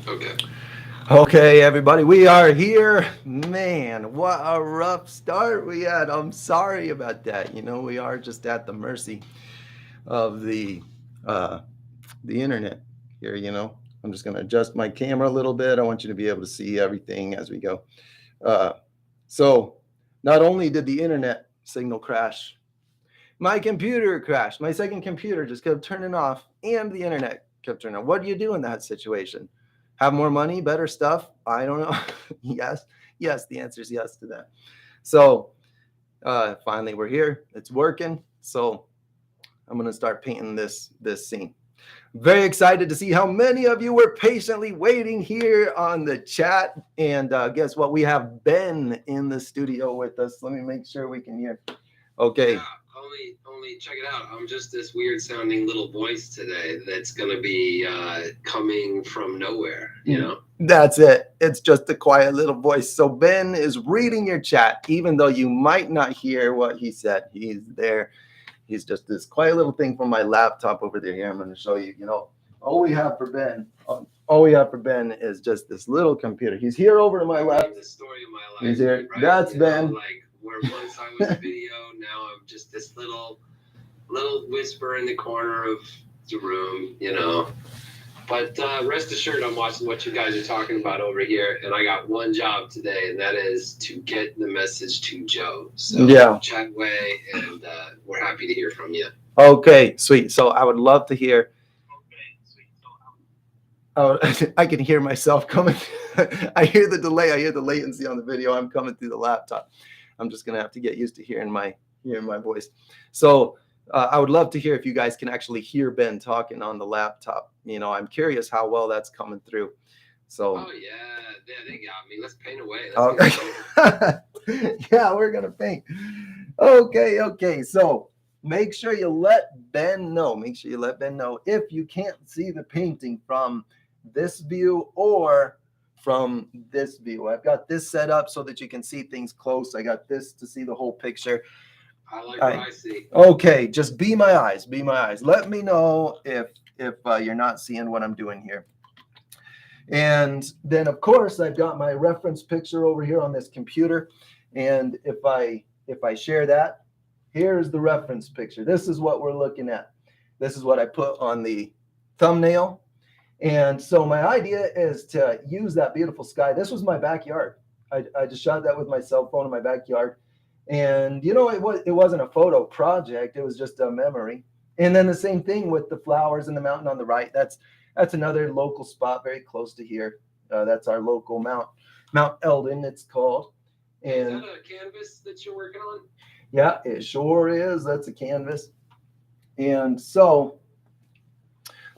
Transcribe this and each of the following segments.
Okay. Okay, everybody, we are here. Man, what a rough start we had. I'm sorry about that. We are just at the mercy of uh, the internet here. I'm just going to adjust my camera a little bit. I want you to be able to see everything as we go. Uh, so, not only did the internet signal crash, my computer crashed. My second computer just kept turning off, and the internet kept turning on. What do you do in that situation? Have more money, better stuff? I don't know. Yes, yes. The answer is yes to that. So finally, we're here. It's working. So I'm gonna start painting this scene. Very excited to see how many of you were patiently waiting here on the chat. And guess what? We have Ben in the studio with us. Let me make sure we can hear. Okay. Yeah. Only check it out. I'm just this weird sounding little voice today that's gonna be coming from nowhere. That's it. It's just a quiet little voice. So Ben is reading your chat, even though you might not hear what he said. He's there. He's just this quiet little thing from my laptop over there. Here, I'm going to show you. All we have for Ben. All we have for Ben is just this little computer. He's here over to my left. The story of my life. He's here. Right? That's Ben. Like where once I was a video, now I'm just this little whisper in the corner of the room. But rest assured, I'm watching what you guys are talking about over here, and I got one job today, and that is to get the message to Joe. So yeah, chat away, and we're happy to hear from you. Okay, sweet. So I would love to hear. Oh, I can hear myself coming. I hear the delay. I hear the latency on the video. I'm coming through the laptop. I'm just gonna have to get used to hearing my voice. So I would love to hear if you guys can actually hear Ben talking on the laptop. I'm curious how well that's coming through. So. Oh yeah, they got me. Let's paint away. Yeah, we're gonna paint. Okay. So make sure you let Ben know. Make sure you let Ben know if you can't see the painting from this view or from this view. I've got this set up so that you can see things close. I got this to see the whole picture. I like what I see. Okay, just be my eyes. Be my eyes. Let me know if you're not seeing what I'm doing here. And then, of course, I've got my reference picture over here on this computer. And if I share that, here's the reference picture. This is what we're looking at. This is what I put on the thumbnail. And so my idea is to use that beautiful sky. This was my backyard. I just shot that with my cell phone in my backyard. And, it wasn't a photo project. It was just a memory. And then the same thing with the flowers and the mountain on the right. That's another local spot very close to here. That's our local Mount Eldon, it's called. And is that a canvas that you're working on? Yeah, it sure is. That's a canvas. And so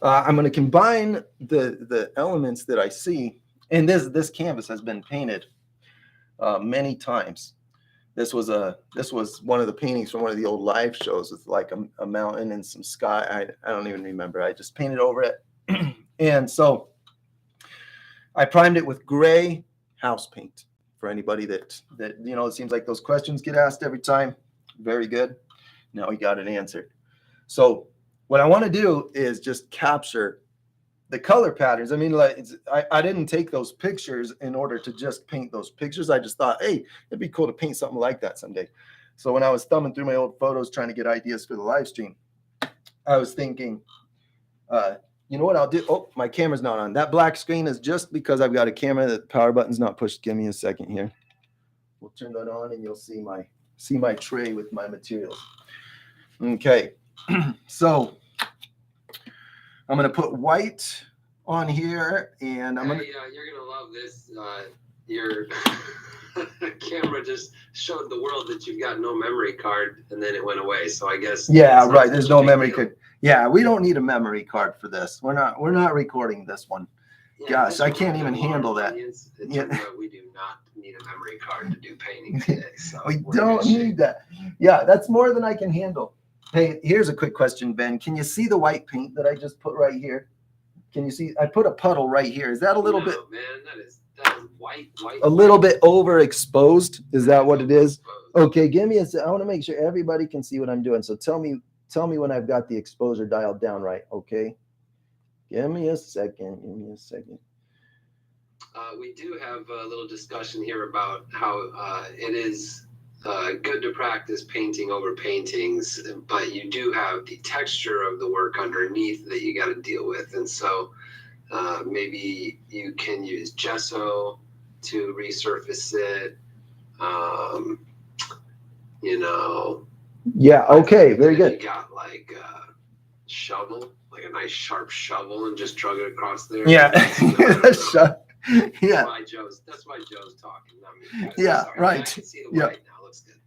I'm going to combine the elements that I see. And this canvas has been painted many times. This was one of the paintings from one of the old live shows with like a mountain and some sky. I don't even remember. I just painted over it. And so I primed it with gray house paint. For anybody that it seems like those questions get asked every time. Very good. Now we got it answered. So what I want to do is just capture the color patterns. I mean, I didn't take those pictures in order to just paint those pictures. I just thought, hey, it'd be cool to paint something like that someday. So when I was thumbing through my old photos trying to get ideas for the live stream, I was thinking, you know what I'll do? Oh, my camera's not on. That black screen is just because I've got a camera that the power button's not pushed. Give me a second here. We'll turn that on and you'll see my tray with my materials. Okay. So I'm going to put white on here and I'm going to... you're going to love this. Your camera just showed the world that you've got no memory card and then it went away. So I guess... Yeah, right. There's no memory card. Yeah, we don't need a memory card for this. We're not recording this one. Yeah, gosh, I can't even handle that. Yeah. We do not need a memory card to do painting today. So we don't need that. Yeah, that's more than I can handle. Hey, here's a quick question, Ben. Can you see the white paint that I just put right here? Can you see? I put a puddle right here. Is that a little bit? Man, that is white. A little bit overexposed. Is that what it is? Okay, give me a second. I want to make sure everybody can see what I'm doing. So tell me when I've got the exposure dialed down right, okay? Give me a second. We do have a little discussion here about how it is good to practice painting over paintings, but you do have the texture of the work underneath that you got to deal with. And so maybe you can use gesso to resurface it. You know. Yeah. Okay. Very if good. You got like a shovel, like a nice sharp shovel, and just drug it across there. Yeah. Yeah. That's why Joe's talking. Not me, guys. Yeah. Sorry. Right. I can see the Yeah. white now. Looks good.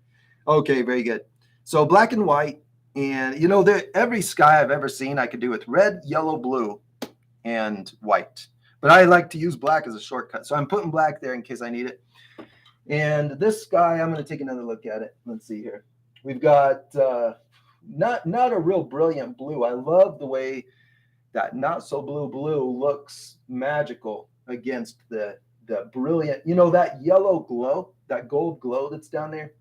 Okay. Very good. So black and white, and you know, every sky I've ever seen, I could do with red, yellow, blue, and white. But I like to use black as a shortcut, so I'm putting black there in case I need it. And this sky, I'm going to take another look at it. Let's see here. We've got not a real brilliant blue. I love the way that not so blue looks magical against the brilliant, you know, that yellow glow, that gold glow that's down there.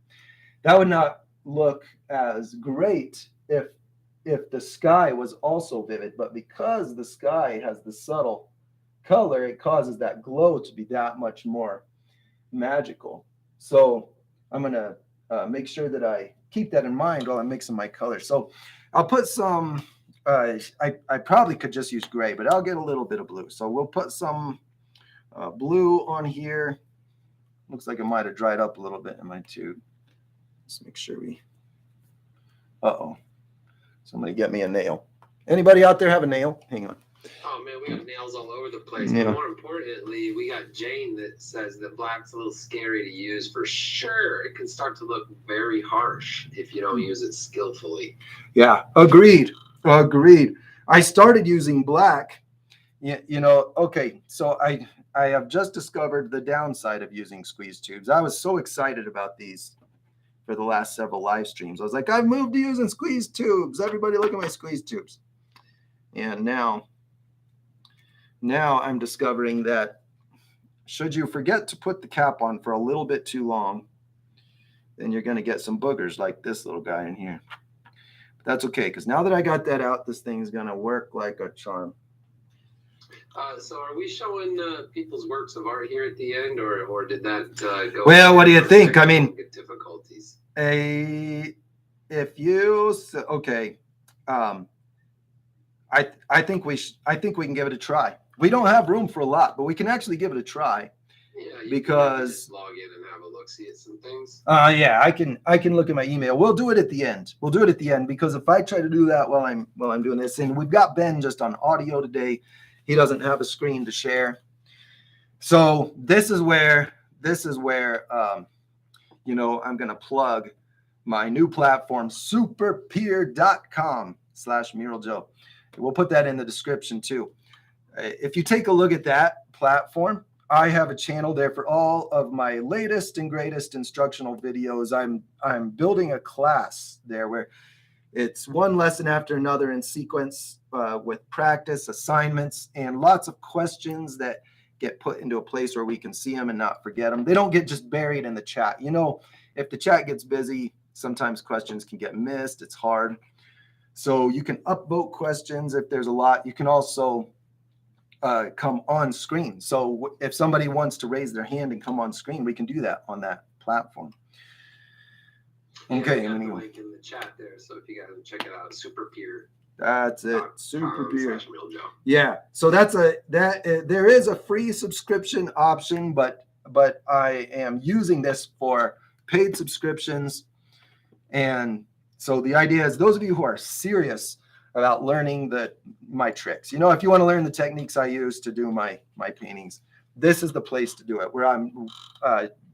That would not look as great if the sky was also vivid, but because the sky has the subtle color, it causes that glow to be that much more magical. So I'm going to make sure that I keep that in mind while I'm mixing my colors. So I'll put some, I probably could just use gray, but I'll get a little bit of blue. So we'll put some blue on here. Looks like it might have dried up a little bit in my tube. Let's make sure we, uh-oh. Somebody get me a nail. Anybody out there have a nail? Hang on. Oh man, we got nails all over the place. Yeah. But more importantly, we got Jane that says that black's a little scary to use for sure. It can start to look very harsh if you don't use it skillfully. Yeah, agreed. I started using black. You know, okay, so I have just discovered the downside of using squeeze tubes. I was so excited about these for the last several live streams. I was like, I've moved to using squeeze tubes. Everybody look at my squeeze tubes. And now I'm discovering that should you forget to put the cap on for a little bit too long, then you're going to get some boogers like this little guy in here. But that's okay, because now that I got that out, this thing is going to work like a charm. So are we showing people's works of art here at the end, or did that go? Well, what do you think? I mean, difficulties. Okay. I think we can give it a try. We don't have room for a lot, but we can actually give it a try. Yeah, because just log in and have a look, see at some things. Yeah, I can look at my email. We'll do it at the end. Because if I try to do that while I'm doing this, and we've got Ben just on audio today, he doesn't have a screen to share. So this is where you know, I'm going to plug my new platform, superpeer.com/MuralJoe. We'll put that in the description too. If you take a look at that platform, I have a channel there for all of my latest and greatest instructional videos. I'm building a class there where it's one lesson after another in sequence with practice, assignments, and lots of questions that get put into a place where we can see them and not forget them. They don't get just buried in the chat. You know, if the chat gets busy, sometimes questions can get missed. It's hard. So you can upvote questions if there's a lot. You can also come on screen. So if somebody wants to raise their hand and come on screen, we can do that on that platform. Okay, I'm gonna link in the chat there. So if you guys want to check it out, Superpeer. That's it. Superpeer. /MuralJoe. Yeah. So there is a free subscription option, but I am using this for paid subscriptions. And so the idea is those of you who are serious about learning my tricks, you know, if you want to learn the techniques I use to do my paintings, this is the place to do it, where I'm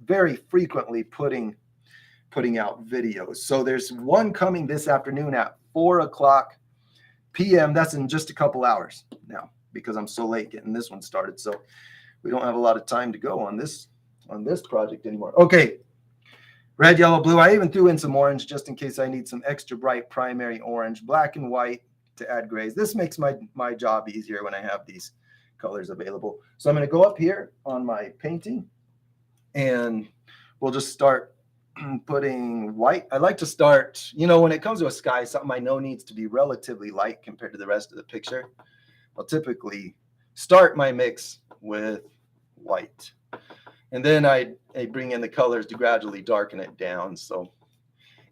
very frequently putting out videos. So there's one coming this afternoon at 4:00 p.m. That's in just a couple hours now, because I'm so late getting this one started. So we don't have a lot of time to go on this project anymore. Okay. Red, yellow, blue. I even threw in some orange just in case I need some extra bright primary orange, black and white to add grays. This makes my job easier when I have these colors available. So I'm going to go up here on my painting and we'll just start putting white. I like to start, you know, when it comes to a sky, something I know needs to be relatively light compared to the rest of the picture. I'll typically start my mix with white. And then I bring in the colors to gradually darken it down. So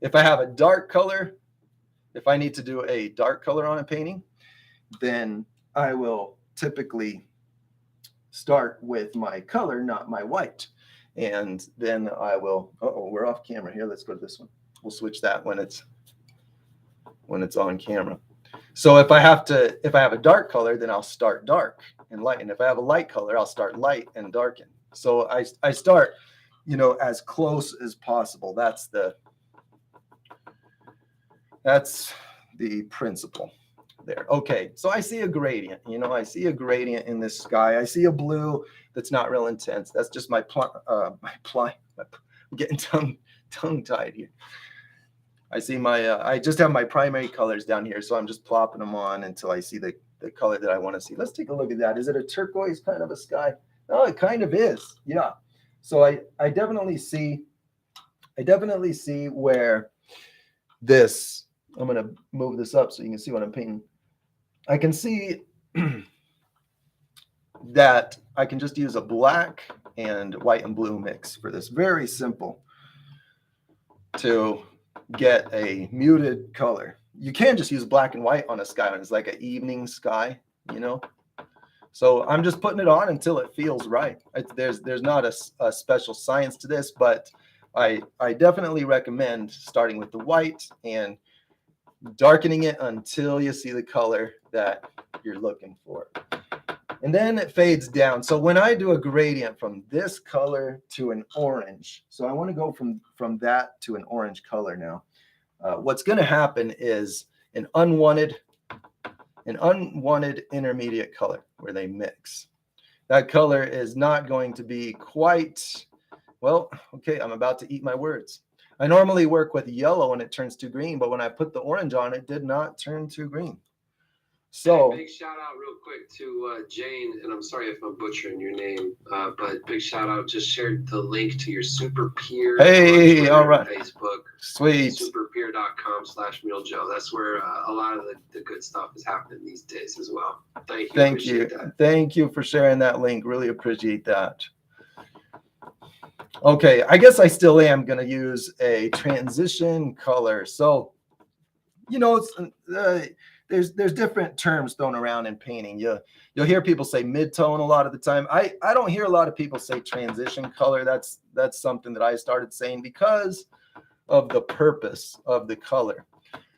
if I have a dark color, if I need to do a dark color on a painting, then I will typically start with my color, not my white. And then I will, we're off camera here. Let's go to this one. We'll switch that when it's on camera. So if I have a dark color, then I'll start dark and light. And if I have a light color, I'll start light and darken. So I start, as close as possible. That's the principle there. Okay, so I see a gradient. I see a gradient in this sky. I see a blue that's not real intense. That's just I'm getting tongue-tied here. I see I just have my primary colors down here, so I'm just plopping them on until I see the color that I want to see. Let's take a look at that. Is it a turquoise kind of a sky? Oh, it kind of is. Yeah. So I definitely see where this, I'm going to move this up so you can see what I'm painting. I can see that I can just use a black and white and blue mix for this. Very simple to get a muted color. You can just use black and white on a sky when it's like an evening sky, So I'm just putting it on until it feels right. There's not a special science to this, but I definitely recommend starting with the white and darkening it until you see the color that you're looking for. And then it fades down. So when I do a gradient from this color to an orange, so I want to go from that to an orange color now. What's going to happen is an unwanted intermediate color where they mix. That color is not going to be quite, well, okay, I'm about to eat my words. I normally work with yellow and it turns to green, but when I put the orange on, it did not turn to green. So big shout out real quick to Jane, and I'm sorry if I'm butchering your name, but big shout out. Just shared the link to your Super Peer. Hey, all right. Facebook. Sweet. Superpeer.com/realjoe. That's where a lot of the good stuff is happening these days as well. Thank you. Thank you. Thank you for sharing that link. Really appreciate that. Okay, I guess I still am going to use a transition color. So, there's different terms thrown around in painting. You'll hear people say mid-tone a lot of the time. I don't hear a lot of people say transition color. That's something that I started saying because of the purpose of the color.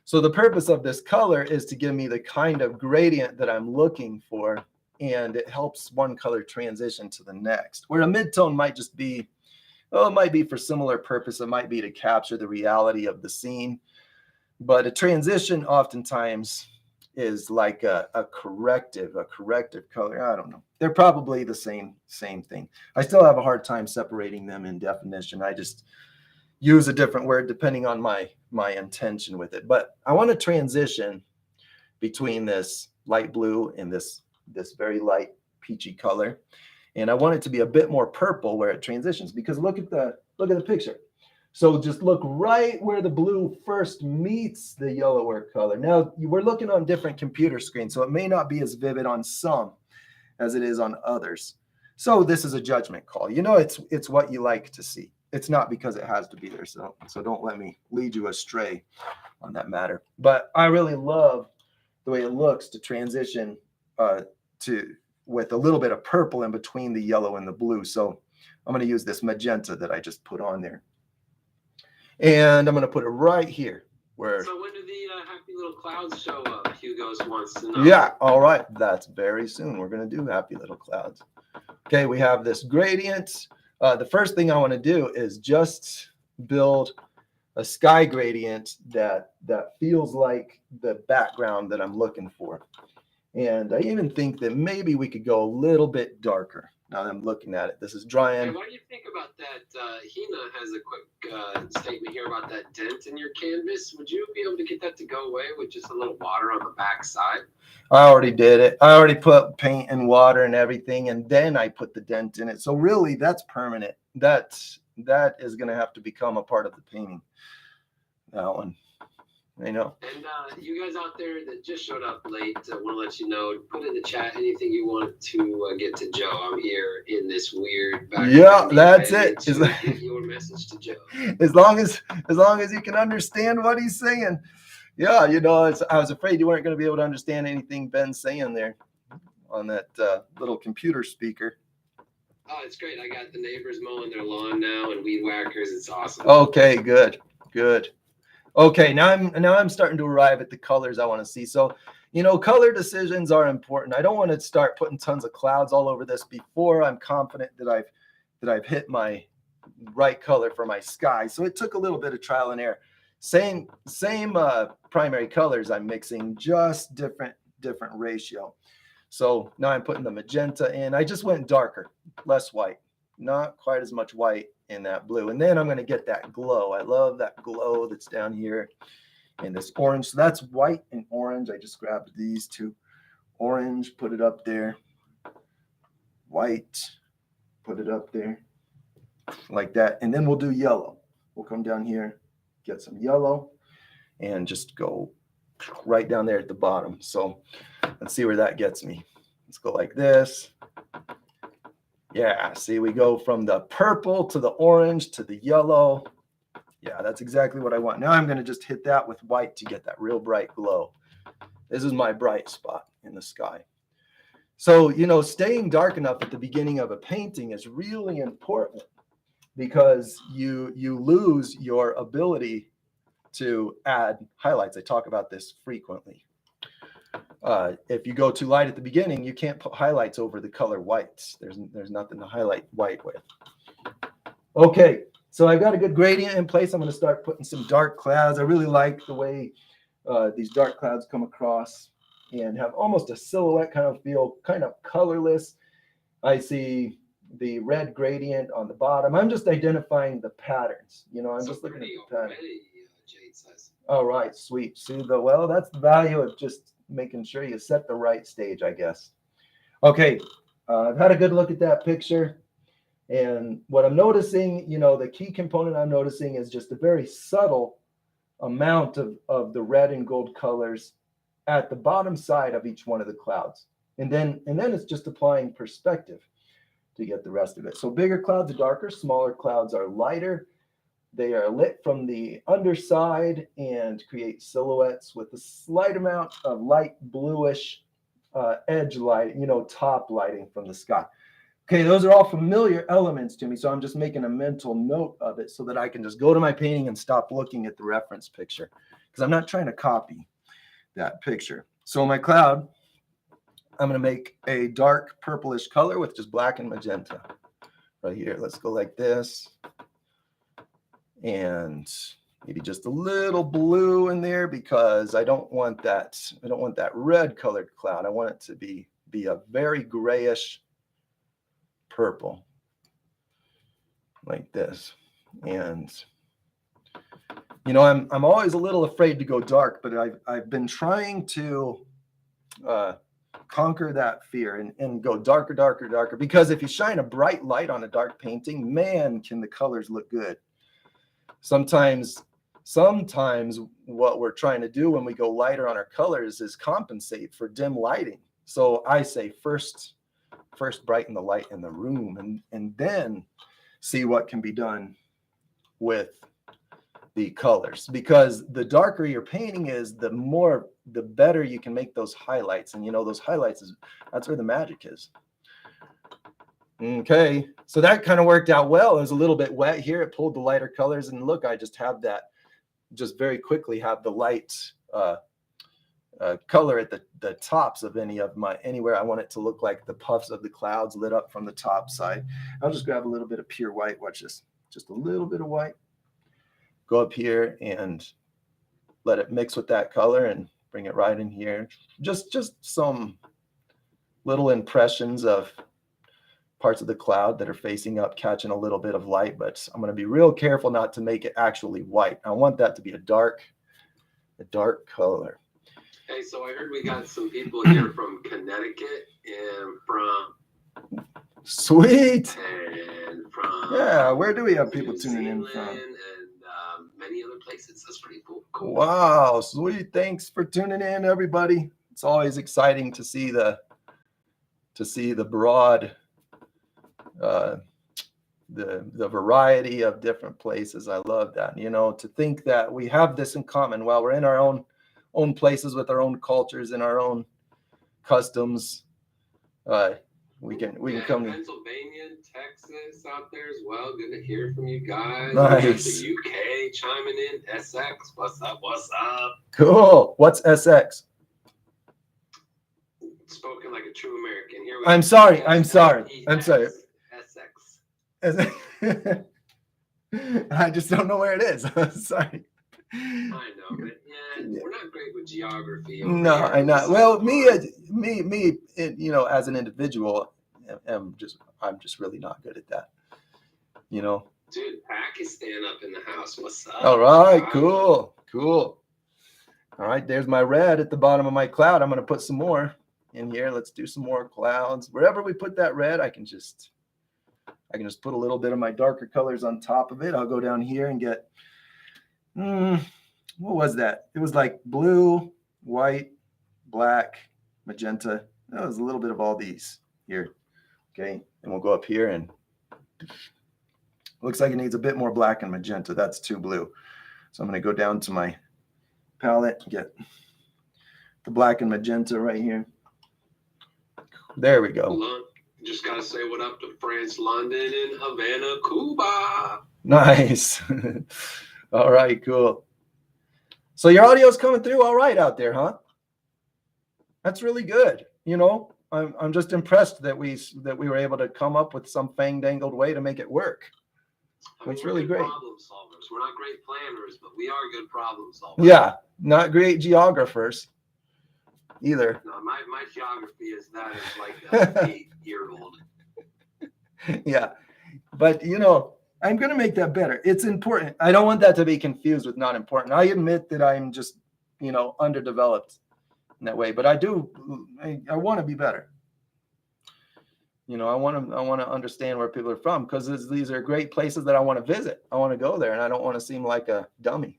So the purpose of this color is to give me the kind of gradient that I'm looking for, and it helps one color transition to the next. Where a mid-tone might just be, it might be for similar purpose. It might be to capture the reality of the scene. But a transition oftentimes is like a corrective color. I don't know. They're probably the same thing. I still have a hard time separating them in definition. I just use a different word depending on my intention with it. But I want to transition between this light blue and this very light peachy color. And I want it to be a bit more purple where it transitions, because look at the picture. So just look right where the blue first meets the yellower color. Now, we're looking on different computer screens, so it may not be as vivid on some as it is on others. So this is a judgment call. It's what you like to see. It's not because it has to be there. So don't let me lead you astray on that matter. But I really love the way it looks to transition with a little bit of purple in between the yellow and the blue. So I'm going to use this magenta that I just put on there. And I'm going to put it right here. So when do the Happy Little Clouds show up? Hugo's wants to know. Yeah, all right. That's very soon. We're going to do Happy Little Clouds. Okay, we have this gradient. The first thing I want to do is just build a sky gradient that feels like the background that I'm looking for. And I even think that maybe we could go a little bit darker. Now that I'm looking at it, this is drying. Hey, what do you think about that? Hina has a quick statement here about that dent in your canvas. Would you be able to get that to go away with just a little water on the back side? I already did it. I already put paint and water and everything, and then I put the dent in it. So really, that's permanent. That is going to have to become a part of the painting. That one. I know. And you guys out there that just showed up late, I want to let you know, put in the chat anything you want to get to Joe. I'm here in this weird background. Yeah, that's it. To get your message to Joe. As long as you can understand what he's saying. Yeah, I was afraid you weren't going to be able to understand anything Ben's saying there on that little computer speaker. Oh, it's great. I got the neighbors mowing their lawn now and weed whackers. It's awesome. Okay, good. Okay, now I'm starting to arrive at the colors I want to see. So, color decisions are important. I don't want to start putting tons of clouds all over this before I'm confident that I've hit my right color for my sky. So it took a little bit of trial and error. Same primary colors I'm mixing, just different ratio. So now I'm putting the magenta in. I just went darker, less white, not quite as much white in that blue. And then I'm going to get that glow. I love that glow that's down here in this orange. So that's white and orange. I just grabbed these two. Orange, put it up there. White, put it up there like that. And then we'll do yellow. We'll come down here, get some yellow, and just go right down there at the bottom. So let's see where that gets me. Let's go like this. Yeah, see, we go from the purple to the orange to the yellow. Yeah, that's exactly what I want. Now I'm going to just hit that with white to get that real bright glow. This is my bright spot in the sky. So, staying dark enough at the beginning of a painting is really important because you lose your ability to add highlights. I talk about this frequently. If you go too light at the beginning, you can't put highlights over the color whites. There's nothing to highlight white with. Okay, so I've got a good gradient in place. I'm going to start putting some dark clouds. I really like the way these dark clouds come across and have almost a silhouette kind of feel, kind of colorless. I see the red gradient on the bottom. I'm just identifying the patterns. I'm just looking at the pattern. Jade says. All right, sweet. See, that's the value of just making sure you set the right stage, I guess. Okay, I've had a good look at that picture. And what I'm noticing, the key component I'm noticing is just a very subtle amount of the red and gold colors at the bottom side of each one of the clouds. And then it's just applying perspective to get the rest of it. So bigger clouds are darker, smaller clouds are lighter. They are lit from the underside and create silhouettes with a slight amount of light bluish edge light, top lighting from the sky. Okay, those are all familiar elements to me, so I'm just making a mental note of it so that I can just go to my painting and stop looking at the reference picture because I'm not trying to copy that picture. So my cloud, I'm going to make a dark purplish color with just black and magenta right here. Let's go like this. And maybe just a little blue in there because I don't want that red colored cloud. I want it to be a very grayish purple like this. And I'm always a little afraid to go dark, but I've been trying to conquer that fear and go darker because if you shine a bright light on a dark painting, man, can the colors look good. Sometimes what we're trying to do when we go lighter on our colors is compensate for dim lighting. So I say first brighten the light in the room and then see what can be done with the colors, because the darker your painting is, the better you can make those highlights. And those highlights that's where the magic is. Okay, so that kind of worked out well. It was a little bit wet here. It pulled the lighter colors, and look, I just have that, just very quickly have the light color at the tops of anywhere I want it to look like the puffs of the clouds lit up from the top side. I'll just grab a little bit of pure white. Watch this, just a little bit of white. Go up here and let it mix with that color and bring it right in here. Just some little impressions of parts of the cloud that are facing up, catching a little bit of light, but I'm going to be real careful not to make it actually white. I want that to be a dark color. Hey, so I heard we got some people here from Connecticut and from Sweet. And from Yeah, where do we have people New tuning in Zealand from? And many other places. That's pretty cool. Wow, sweet. Thanks for tuning in, everybody. It's always exciting to see the broad the variety of different places. I love that. To think that we have this in common while we're in our own places with our own cultures and our own customs. We can come to Pennsylvania, Texas out there as well. Good to hear from you guys. Nice. The UK chiming in. SX, what's up? What's up? Cool. What's SX? Spoken like a true American. Here we I'm go. sorry. I'm sorry. SX. I just don't know where it is. Sorry. I know, but we're not great with geography. No, I'm not. Well, me, as an individual, I'm just really not good at that. Dude, Pakistan up in the house. What's up? All right, cool. All right, there's my red at the bottom of my cloud. I'm going to put some more in here. Let's do some more clouds. Wherever we put that red, I can just put a little bit of my darker colors on top of it. I'll go down here and get, what was that? It was like blue, white, black, magenta. That was a little bit of all these here. Okay, and we'll go up here and looks like it needs a bit more black and magenta. That's too blue. So I'm going to go down to my palette and get the black and magenta right here. There we go. Just got to say what up to France, London, and Havana, Cuba. Nice. All right, cool. So your audio's coming through all right out there, huh? That's really good. I'm just impressed that we were able to come up with some fang-dangled way to make it work. It's really great. Problem solvers. We're not great planners, but we are good problem solvers. Yeah, not great geographers either. No, my geography is that of like an 8-year-old. Yeah, but I'm going to make that better. It's important. I don't want that to be confused with not important. I admit that I'm just, underdeveloped in that way, but I want to be better. I want to understand where people are from, because these are great places that I want to visit. I want to go there, and I don't want to seem like a dummy.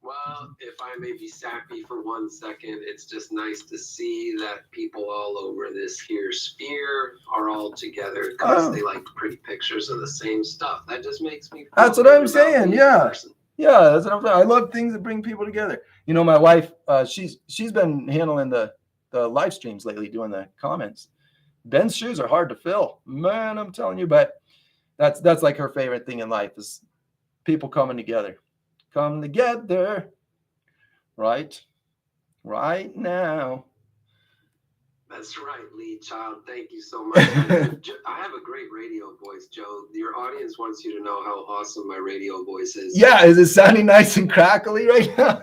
Well, if I may be sappy for 1 second, it's just nice to see that people all over this here sphere are all together because they like pretty pictures of the same stuff. That just makes me feel That's what I'm saying. Yeah. Yeah, that's what I'm saying. I love things that bring people together. My wife, she's been handling the live streams lately, doing the comments. Ben's shoes are hard to fill, man. I'm telling you, but that's like her favorite thing in life is people coming together. Come together, right now. That's right, Lee Child. Thank you so much. I have a great radio voice, Joe. Your audience wants you to know how awesome my radio voice is. Yeah, is it sounding nice and crackly right now?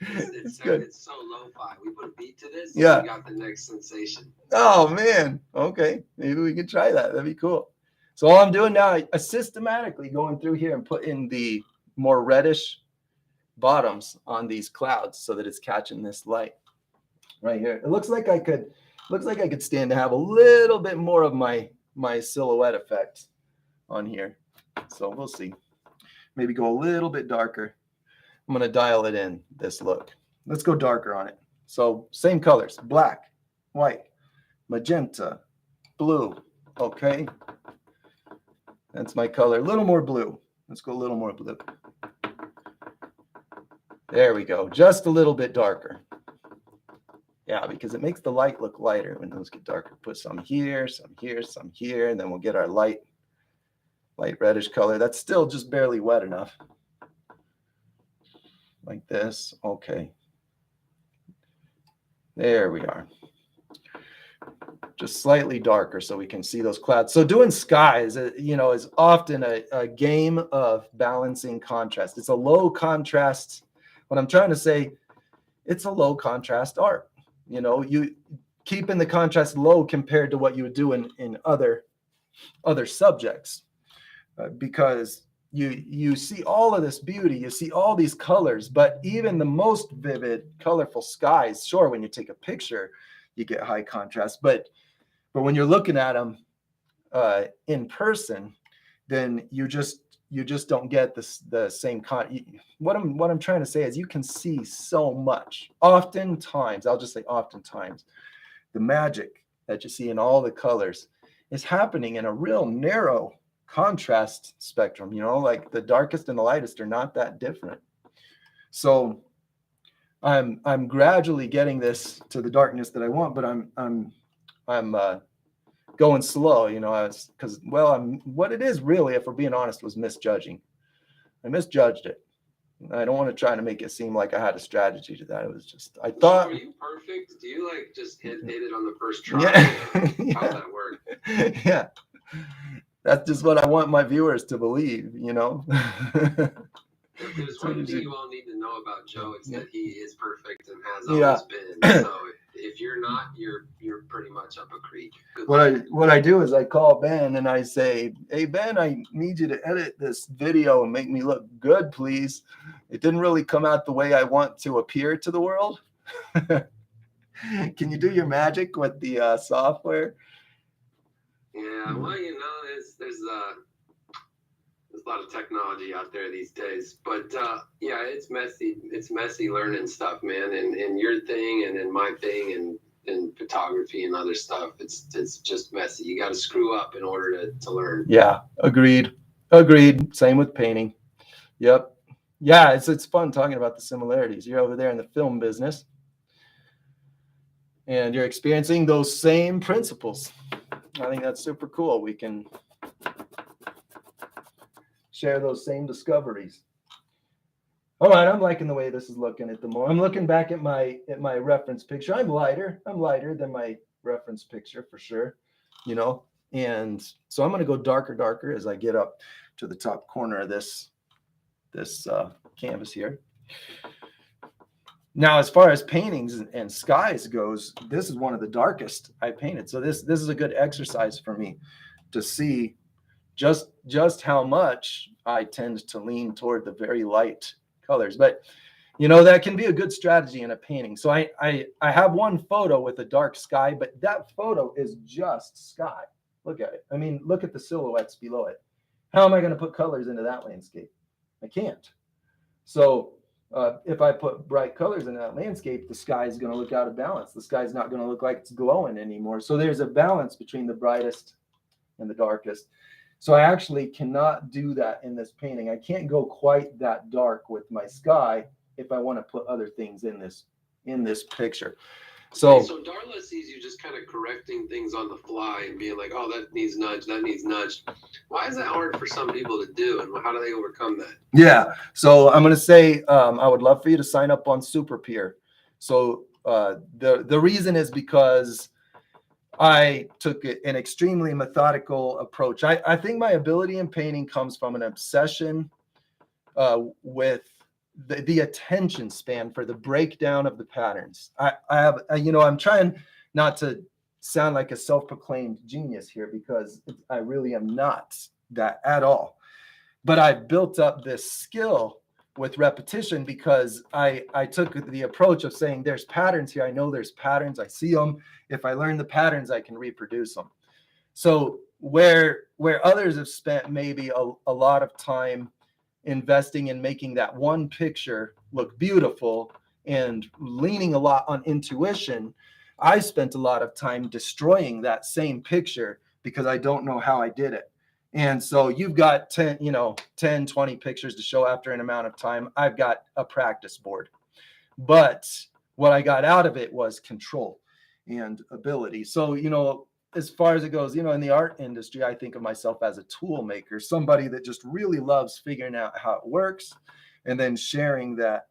It's good. It's so lo-fi. We put a beat to this. Yeah. We got the next sensation. Oh man. Okay, maybe we can try that. That'd be cool. So all I'm doing now, I systematically going through here and putting the more reddish bottoms on these clouds so that it's catching this light right here. It looks like I could stand to have a little bit more of my silhouette effect on here. So we'll see. Maybe go a little bit darker. I'm going to dial it in, this look. Let's go darker on it. So same colors, black, white, magenta, blue. Okay. That's my color. A little more blue. Let's go a little more blue. There we go. Just a little bit darker. Yeah, because it makes the light look lighter when those get darker. Put some here, some here, some here, and then we'll get our light reddish color. That's still just barely wet enough. Like this. Okay. There we are. Just slightly darker so we can see those clouds. So doing skies, is often a game of balancing contrast. It's a low contrast. What I'm trying to say, it's a low contrast art. You keeping the contrast low compared to what you would do in other subjects, because you see all of this beauty, you see all these colors, but even the most vivid, colorful skies, sure, when you take a picture, you get high contrast, but when you're looking at them in person, then you you just don't get the same what I'm trying to say is you can see so much. Oftentimes, I'll just say oftentimes, the magic that you see in all the colors is happening in a real narrow contrast spectrum, like the darkest and the lightest are not that different. So I'm gradually getting this to the darkness that I want, but I'm going slow, because what it is really, if we're being honest, was misjudging. I misjudged it. I don't want to try to make it seem like I had a strategy to that. It was just, I thought. Are you perfect? Do you like just hit it on the first try? Yeah. How does that work? Yeah. That's just what I want my viewers to believe, If there's one thing you all need to know about Joe, it's that he is perfect and has Yeah. always been. So if you're not, you're pretty much up a creek. Good luck. What I do is I call Ben and I say, "Hey Ben, I need you to edit this video and make me look good, please. It didn't really come out the way I want to appear to the world." Can you do your magic with the software? Yeah, well, there's a lot of technology out there these days, but yeah, it's messy. It's messy learning stuff, man, and your thing and in my thing and photography and other stuff. It's just messy. You got to screw up in order to learn. Yeah, agreed. Same with painting. Yep. Yeah, it's fun talking about the similarities. You're over there in the film business, and you're experiencing those same principles. I think that's super cool. We can share those same discoveries. All right, I'm liking the way this is looking at the moment. I'm looking back at my reference picture. I'm lighter than my reference picture for sure, and so I'm going to go darker as I get up to the top corner of this canvas here. Now, as far as paintings and skies goes, this is one of the darkest I painted. So this is a good exercise for me to see just how much I tend to lean toward the very light colors. But that can be a good strategy in a painting. So I have one photo with a dark sky, but that photo is just sky. Look at it. I mean, look at the silhouettes below it. How am I going to put colors into that landscape? I can't. So if I put bright colors in that landscape, the sky is going to look out of balance. The sky is not going to look like it's glowing anymore. So there's a balance between the brightest and the darkest. So I actually cannot do that in this painting. I can't go quite that dark with my sky if I want to put other things in this picture. So Darla sees you just kind of correcting things on the fly and being like, "Oh, that needs nudged. That needs nudged." Why is that hard for some people to do, and how do they overcome that? Yeah. So I'm going to say I would love for you to sign up on SuperPeer. So the reason is because I took an extremely methodical approach. I think my ability in painting comes from an obsession with the attention span for the breakdown of the patterns. I have, I'm trying not to sound like a self-proclaimed genius here because I really am not that at all. But I built up this skill with repetition because I took the approach of saying there's patterns here. I know there's patterns. I see them. If I learn the patterns, I can reproduce them. So where others have spent maybe a lot of time investing in making that one picture look beautiful and leaning a lot on intuition, I spent a lot of time destroying that same picture because I don't know how I did it. And so you've got 10, 20 pictures to show after an amount of time. I've got a practice board. But what I got out of it was control and ability. So, as far as it goes, in the art industry, I think of myself as a tool maker, somebody that just really loves figuring out how it works and then sharing that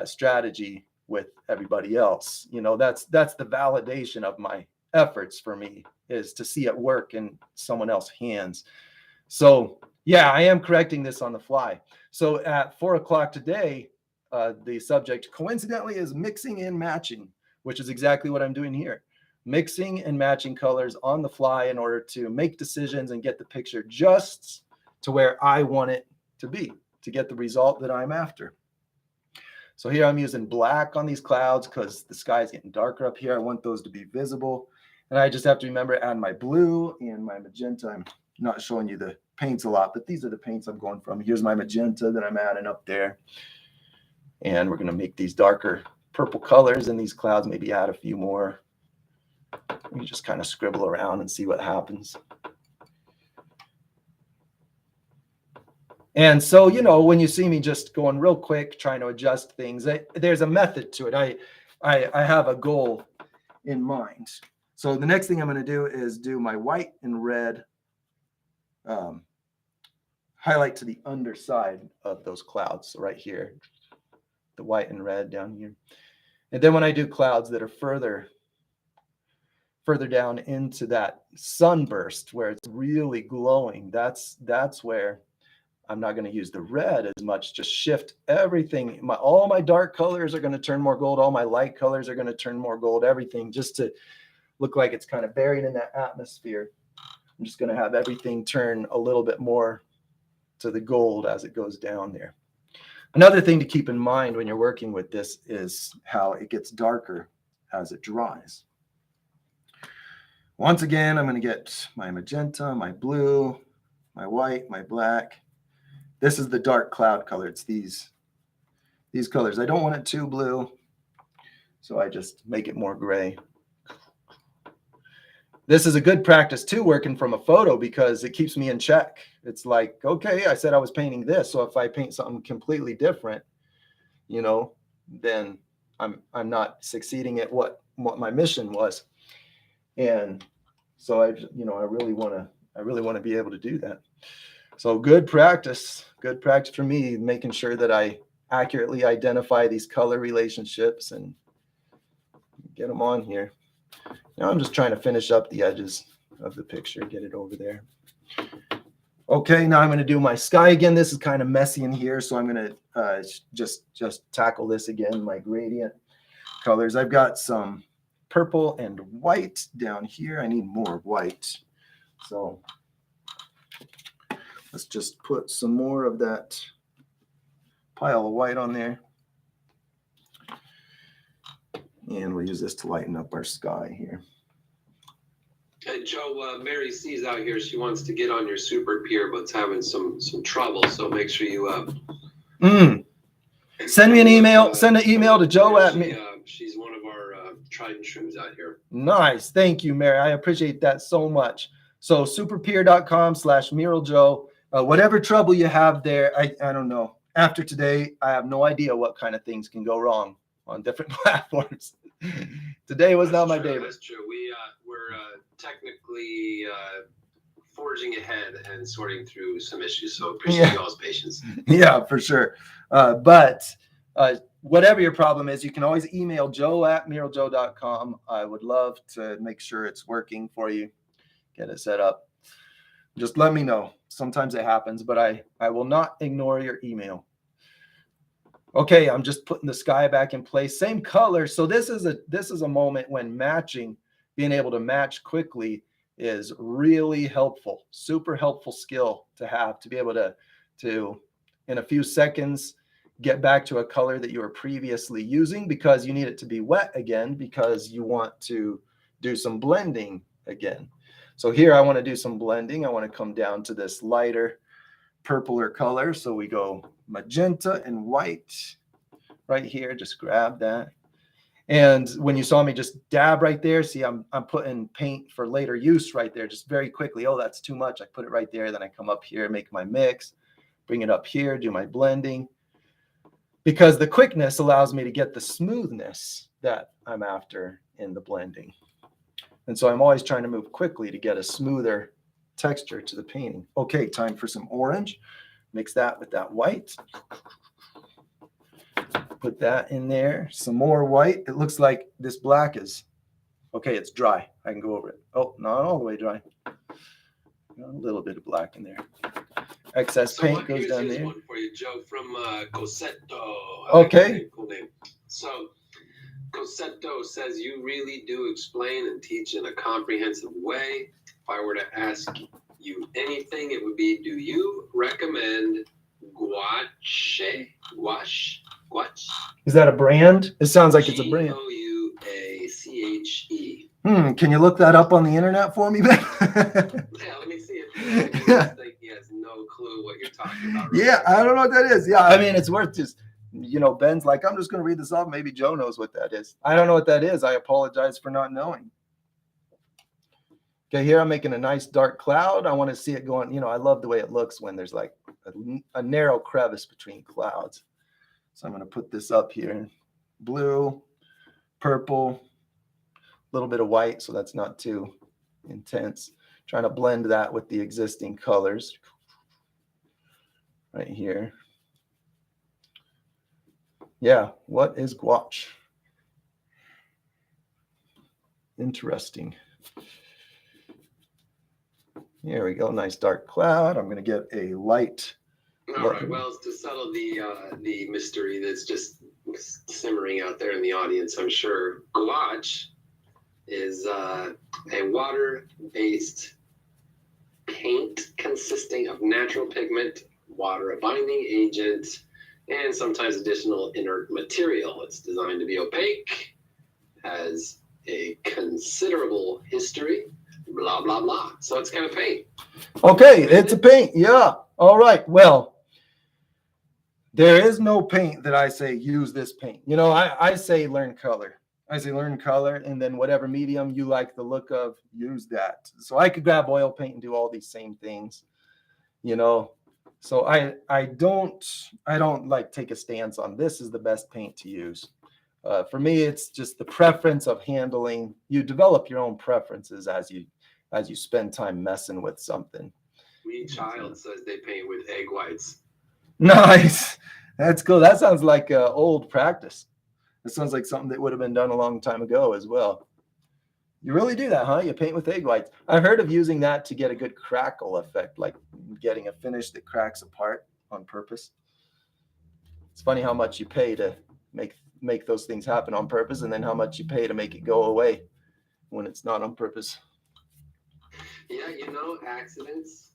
strategy with everybody else. That's the validation of my efforts for me, is to see it work in someone else's hands. So yeah, I am correcting this on the fly. So at 4:00 today, the subject coincidentally is mixing and matching, which is exactly what I'm doing here. Mixing and matching colors on the fly in order to make decisions and get the picture just to where I want it to be, to get the result that I'm after. So here I'm using black on these clouds because the sky is getting darker up here. I want those to be visible. And I just have to remember to add my blue and my magenta. I'm not showing you the paints a lot, but these are the paints I'm going from. Here's my magenta that I'm adding up there. And we're going to make these darker purple colors in these clouds, maybe add a few more. You just kind of scribble around and see what happens. And so, you know, when you see me just going real quick, trying to adjust things, there's a method to it. I have a goal in mind. So the next thing I'm going to do is do my white and red highlight to the underside of those clouds. So right here, the white and red down here. And then when I do clouds that are further down into that sunburst where it's really glowing, that's where I'm not going to use the red as much. Just shift everything. All my dark colors are going to turn more gold. All my light colors are going to turn more gold. Everything just to look like it's kind of buried in that atmosphere. I'm just going to have everything turn a little bit more to the gold as it goes down there. Another thing to keep in mind when you're working with this is how it gets darker as it dries. Once again, I'm going to get my magenta, my blue, my white, my black. This is the dark cloud color. It's these colors. I don't want it too blue, so I just make it more gray. This is a good practice too, working from a photo, because it keeps me in check. It's like, okay, I said I was painting this, so if I paint something completely different, you know, then I'm not succeeding at what my mission was. And so I really want to be able to do that. So good practice for me, making sure that I accurately identify these color relationships and get them on here. Now I'm just trying to finish up the edges of the picture, get it over there. Okay, now I'm going to do my sky again. This is kind of messy in here, so I'm going to just tackle this again, my gradient colors. I've got some purple and white down here. I need more white. So let's just put some more of that pile of white on there. And we'll use this to lighten up our sky here. Hey, Joe, Mary C's out here. She wants to get on your Super Pier, but it's having some trouble. So make sure you send me an email. Send an email to Joe at me. She's one of our tried and trues out here. Nice. Thank you, Mary. I appreciate that so much. So superpier.com/MuralJoe. Whatever trouble you have there, I don't know. After today, I have no idea what kind of things can go wrong on different platforms. Today was not my day. That's true. We're technically forging ahead and sorting through some issues. So appreciate y'all's patience. Yeah, for sure. But whatever your problem is, you can always email joe@muraljoe.com. I would love to make sure it's working for you, get it set up. Just let me know. Sometimes it happens, but I will not ignore your email. Okay, I'm just putting the sky back in place. Same color. So this is a moment when matching, being able to match quickly is really helpful. Super helpful skill to have, to be able to in a few seconds get back to a color that you were previously using, because you need it to be wet again, because you want to do some blending again. So here I want to do some blending. I want to come down to this lighter purpler color. So we go magenta and white right here. Just grab that. And when you saw me just dab right there, see, I'm putting paint for later use right there, just very quickly. Oh, that's too much. I put it right there. Then I come up here, make my mix, bring it up here, do my blending, because the quickness allows me to get the smoothness that I'm after in the blending. And so I'm always trying to move quickly to get a smoother texture to the painting. Okay, time for some orange. Mix that with that white. Put that in there. Some more white. It looks like this black is, okay, it's dry. I can go over it. Oh, not all the way dry. Got a little bit of black in there. Excess paint goes down there. One for you, Joe, from Cosetto. Okay. Cool name. So Cosetto says, you really do explain and teach in a comprehensive way. If I were to ask you anything, it would be, do you recommend gouache? Gouache? Is that a brand? It sounds like it's a brand. Gouache. Can you look that up on the internet for me, man? Yeah, let me see if he has clue what you're talking about. Yeah, I don't know what that is. Yeah, I mean, it's worth just, Ben's like, I'm just going to read this off. Maybe Joe knows what that is. I don't know what that is. I apologize for not knowing. Okay, here I'm making a nice dark cloud. I want to see it going, I love the way it looks when there's like a narrow crevice between clouds. So I'm going to put this up here. Blue, purple, a little bit of white, so that's not too intense. Trying to blend that with the existing colors right here. Yeah, what is gouache? Interesting. Here we go, nice dark cloud. I'm going to get a light. All right, well, to settle the mystery that's just simmering out there in the audience, I'm sure gouache is a water-based paint consisting of natural pigment, water, a binding agent, and sometimes additional inert material. It's designed to be opaque, has a considerable history, blah, blah, blah. So it's kind of paint. Okay, it's a paint. Yeah. All right. Well, there is no paint that I say use this paint. I say learn color. I say learn color, and then whatever medium you like the look of, use that. So I could grab oil paint and do all these same things, So I don't like take a stance on this is the best paint to use. For me, it's just the preference of handling. You develop your own preferences as you spend time messing with something. Me child says they paint with egg whites. Nice. That's cool. That sounds like old practice. It sounds like something that would have been done a long time ago as well. You really do that, huh? You paint with egg whites. I've heard of using that to get a good crackle effect, like getting a finish that cracks apart on purpose. It's funny how much you pay to make those things happen on purpose, and then how much you pay to make it go away when it's not on purpose. Yeah, accidents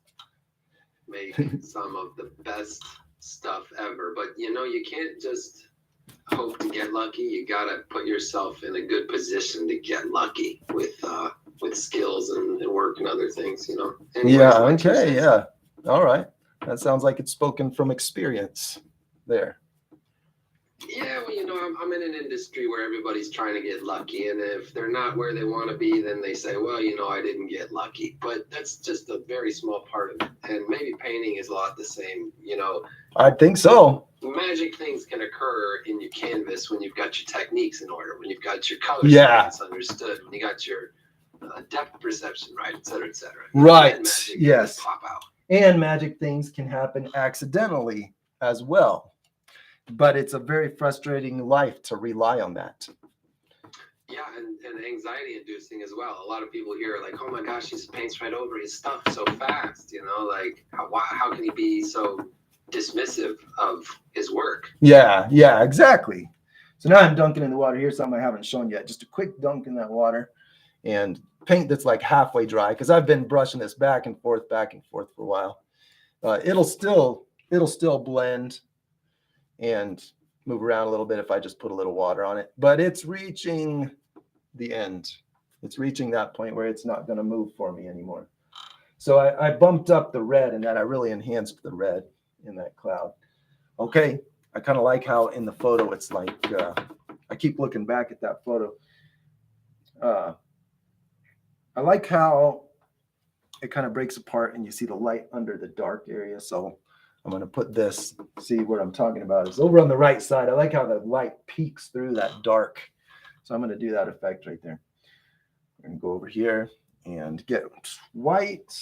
make some of the best stuff ever, but you can't just hope to get lucky. You gotta put yourself in a good position to get lucky with skills and work and other things. Anyways, yeah. Okay. Yeah. All right. That sounds like it's spoken from experience there. Yeah, well, I'm in an industry where everybody's trying to get lucky, and if they're not where they want to be, then they say, well, I didn't get lucky. But that's just a very small part of it, and maybe painting is a lot the same. I think so. Magic things can occur in your canvas when you've got your techniques in order, when you've got your color science understood, when you got your depth perception right, et cetera, et cetera. Right. Yes. Pop out. And magic things can happen accidentally as well. But it's a very frustrating life to rely on that. Yeah, and anxiety inducing as well. A lot of people here are like, oh my gosh, he paints right over his stuff so fast, like how can he be so dismissive of his work? Yeah, exactly. So now I'm dunking in the water. Here's something I haven't shown yet. Just a quick dunk in that water and paint that's like halfway dry, because I've been brushing this back and forth for a while. It'll still blend and move around a little bit if I just put a little water on it, but it's reaching the end. It's reaching that point where it's not going to move for me anymore. So I bumped up the red, and that I really enhanced the red in that cloud. Okay, I kind of like how in the photo it's like, I keep looking back at that photo. I like how it kind of breaks apart and you see the light under the dark area. So I'm going to put this, see what I'm talking about is over on the right side. I like how the light peeks through that dark. So I'm going to do that effect right there. We're going to go over here and get white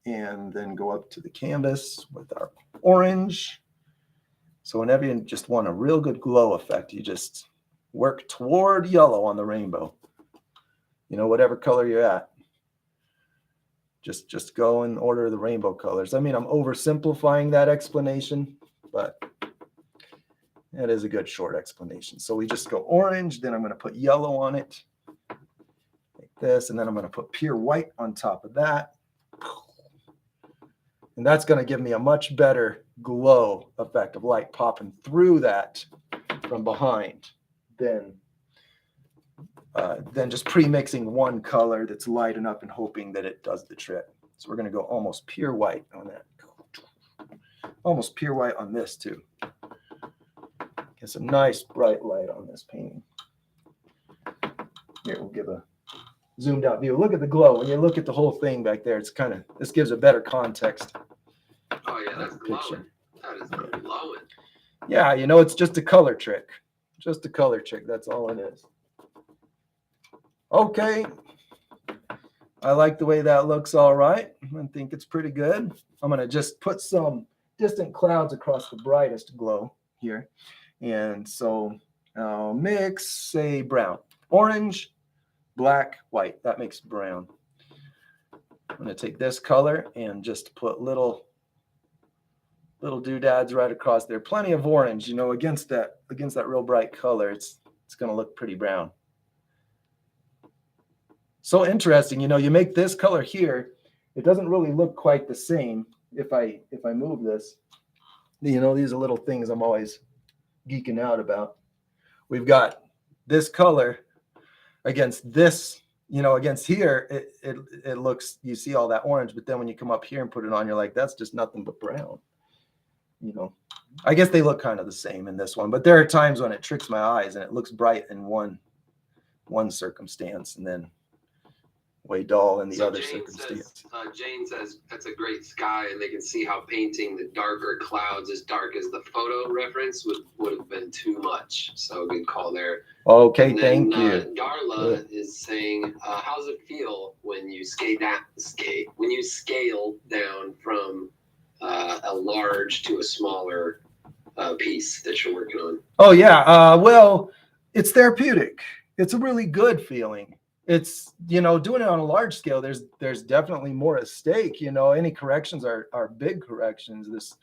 and then go up to the canvas with our orange. So whenever you just want a real good glow effect, you just work toward yellow on the rainbow. Whatever color you're at. Just go in order of the rainbow colors. I mean, I'm oversimplifying that explanation, but it is a good short explanation. So we just go orange, then I'm going to put yellow on it like this, and then I'm going to put pure white on top of that. And that's going to give me a much better glow effect of light popping through that from behind than just pre-mixing one color that's light enough and hoping that it does the trick. So we're going to go almost pure white on that. almost pure white on this too. Get some nice bright light on this painting. Here, we'll give a zoomed out view. Look at the glow. When you look at the whole thing back there, it's kind of, this gives a better context. Oh yeah, that's glowing. That is glowing. Yeah, you know, it's just a color trick. Just a color trick. That's all it is. Okay. I like the way that looks all right. I think it's pretty good. I'm going to just put some distant clouds across the brightest glow here. And so I'll mix, say, brown. Orange, black, white. That makes brown. I'm going to take this color and just put little doodads right across there. Plenty of orange, you know, against that real bright color. It's going to look pretty brown. So interesting, you know, you make this color here, it doesn't really look quite the same if I move this. You know, these are little things I'm always geeking out about. We've got this color against this, you know, against here, it looks, you see all that orange, but then when you come up here and put it on, you're like, that's just nothing but brown. You know, I guess they look kind of the same in this one, but there are times when it tricks my eyes and it looks bright in one circumstance and then way dull in the other circumstance. Jane says that's a great sky, and they can see how painting the darker clouds as dark as the photo reference would have been too much. So good call there. Okay, and thank then, you. Darla is saying, how does it feel when you scale down from a large to a smaller piece that you're working on? Oh yeah, well, it's therapeutic. It's a really good feeling. It's, you know, doing it on a large scale, there's definitely more at stake. You know, any corrections are big corrections.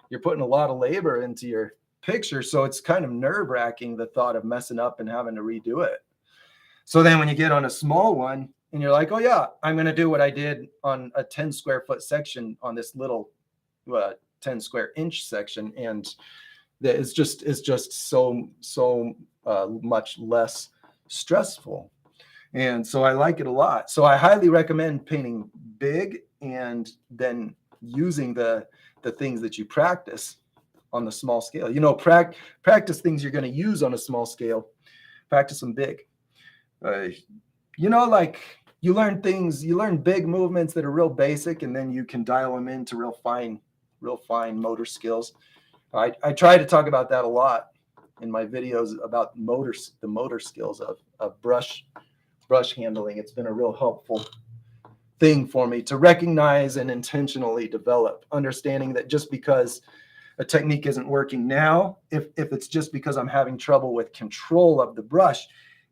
You're putting a lot of labor into your picture, so it's kind of nerve-wracking, the thought of messing up and having to redo it. So then when you get on a small one and you're like, oh yeah, I'm going to do what I did on a 10 square foot section on this little 10 square inch section, and it's just so much less stressful. And so I like it a lot. So I highly recommend painting big and then using the things that you practice on the small scale. You know, practice things you're going to use on a small scale. Practice them big. You know, like you learn big movements that are real basic, and then you can dial them into real fine motor skills. I try to talk about that a lot in my videos about the motor skills of brush handling. It's been a real helpful thing for me to recognize and intentionally develop, understanding that just because a technique isn't working now, if it's just because I'm having trouble with control of the brush,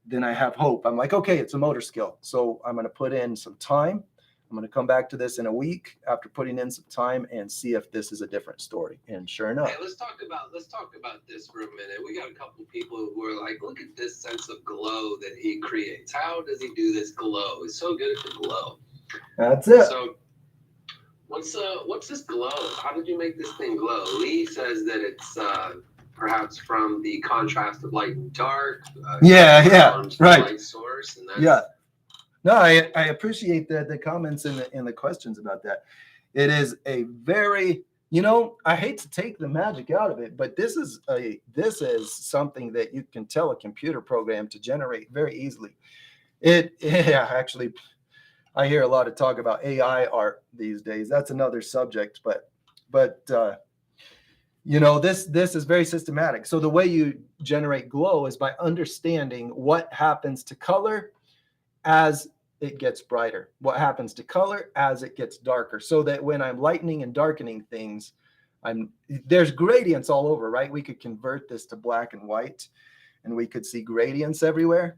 then I have hope. I'm like, okay, it's a motor skill. So I'm going to put in some time. I'm going to come back to this in a week after putting in some time and see if this is a different story. And sure enough. Hey, let's talk about this for a minute. We got a couple people who are like, look at this sense of glow that he creates. How does he do this glow? He's so good at the glow. That's it. So what's this glow? How did you make this thing glow? Lee says that it's perhaps from the contrast of light and dark. Right. Light source, and that's, yeah. No, I appreciate the comments and the questions about that. It is a very, you know, I hate to take the magic out of it, but this is something that you can tell a computer program to generate very easily. Actually, I hear a lot of talk about AI art these days. That's another subject, but you know, this is very systematic. So the way you generate glow is by understanding what happens to color as it gets brighter, what happens to color as it gets darker, so that when I'm lightening and darkening things, there's gradients all over, right? We could convert this to black and white and we could see gradients everywhere.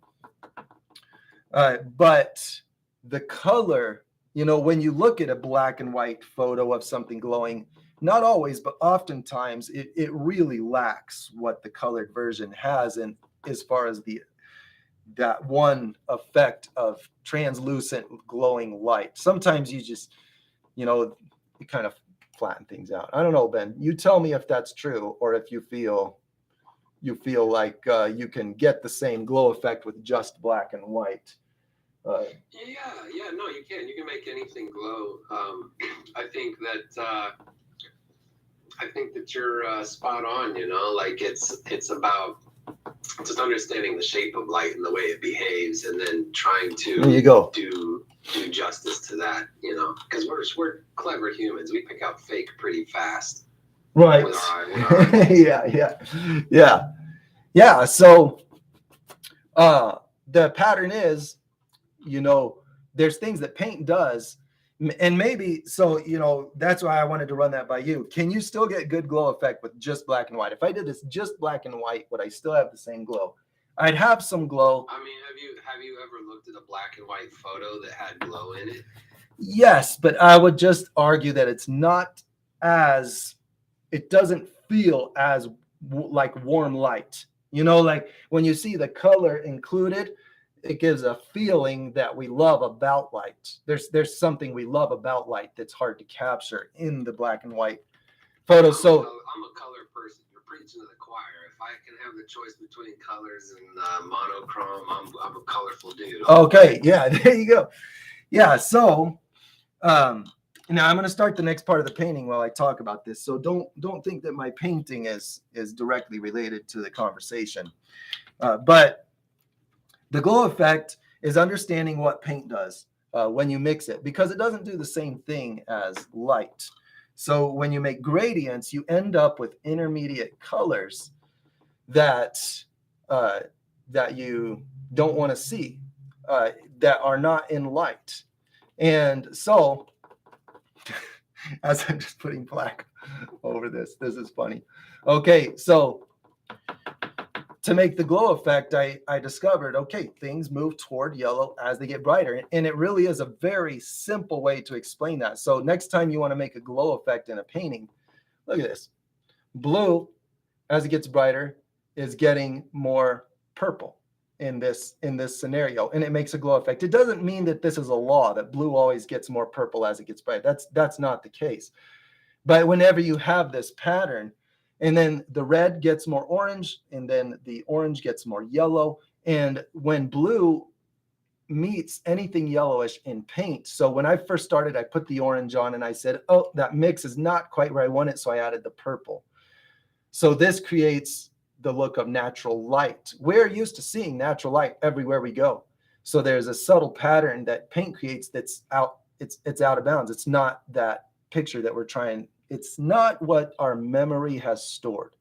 But the color, you know, when you look at a black and white photo of something glowing, not always, but oftentimes it really lacks what the colored version has. And as far as that one effect of translucent glowing light, sometimes you just, you know, you kind of flatten things out. I don't know, Ben, you tell me if that's true, or if you feel like you can get the same glow effect with just black and white. No, you can make anything glow. I think that I think that you're spot on. You know, like it's about just understanding the shape of light and the way it behaves, and then trying There you to go. do justice to that. You know, because we're clever humans. We pick out fake pretty fast. Right. With our eyeballs. Yeah. So the pattern is, there's things that paint does, and maybe so, that's why I wanted to run that by you. Can you still get good glow effect with just black and white? If I did this just black and white, would I still have the same glow? I'd have some glow. I mean, have you ever looked at a black and white photo that had glow in it? Yes, but I would just argue that it doesn't feel as like warm light. Like when you see the color included, it gives a feeling that we love about light. There's something we love about light that's hard to capture in the black and white photo. So I'm a color person. You're preaching to the choir. If I can have the choice between colors and monochrome, I'm a colorful dude. Okay, yeah, there you go. Yeah, so now I'm going to start the next part of the painting while I talk about this. So don't think that my painting is directly related to the conversation. But the glow effect is understanding what paint does when you mix it, because it doesn't do the same thing as light. So when you make gradients, you end up with intermediate colors that you don't want to see, that are not in light. And so as I'm just putting black over this is funny. Okay, so to make the glow effect, I discovered, okay, things move toward yellow as they get brighter. And it really is a very simple way to explain that. So next time you want to make a glow effect in a painting, look at this. Blue, as it gets brighter, is getting more purple in this scenario, and it makes a glow effect. It doesn't mean that this is a law that blue always gets more purple as it gets brighter. That's not the case. But whenever you have this pattern, and then the red gets more orange, and then the orange gets more yellow, and when blue meets anything yellowish in paint. So when I first started, I put the orange on and I said, oh, that mix is not quite where I want it, so I added the purple. So this creates the look of natural light. We're used to seeing natural light everywhere we go. So there's a subtle pattern that paint creates that's out, it's out of bounds. It's not that picture that we're trying. It's not what our memory has stored.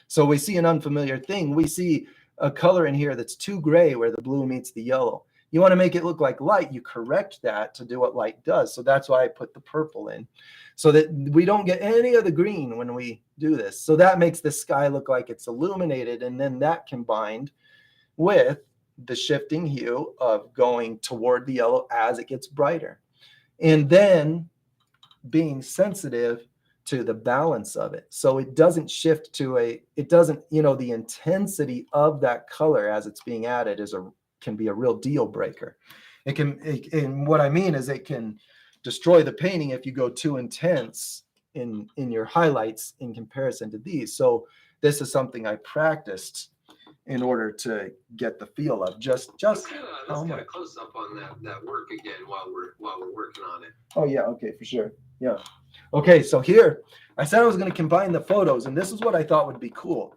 So we see an unfamiliar thing. We see a color in here that's too gray where the blue meets the yellow. You want to make it look like light, you correct that to do what light does. So that's why I put the purple in, so that we don't get any of the green when we do this. So that makes the sky look like it's illuminated, and then that combined with the shifting hue of going toward the yellow as it gets brighter, and then being sensitive to the balance of it. So it doesn't shift to the intensity of that color as it's being added can be a real deal breaker. And what I mean is it can destroy the painting if you go too intense in your highlights in comparison to these. So this is something I practiced in order to get the feel of just let's get a close up on that work again while we're working on it. Oh yeah, okay, for sure. Yeah. Okay, so here I said I was going to combine the photos, and this is what I thought would be cool.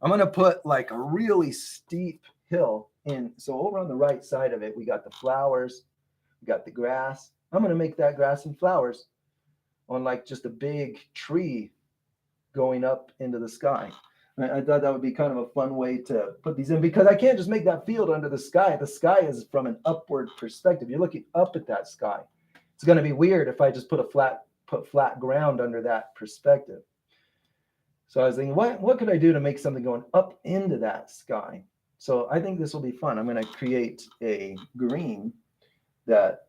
I'm going to put like a really steep hill in. So over on the right side of it, we got the flowers, we got the grass. I'm going to make that grass and flowers on like just a big tree going up into the sky. I thought that would be kind of a fun way to put these in, because I can't just make that field under the sky. The sky is from an upward perspective. You're looking up at that sky. It's going to be weird if I just put flat ground under that perspective. So I was thinking, what could I do to make something going up into that sky? So I think this will be fun. I'm going to create a green that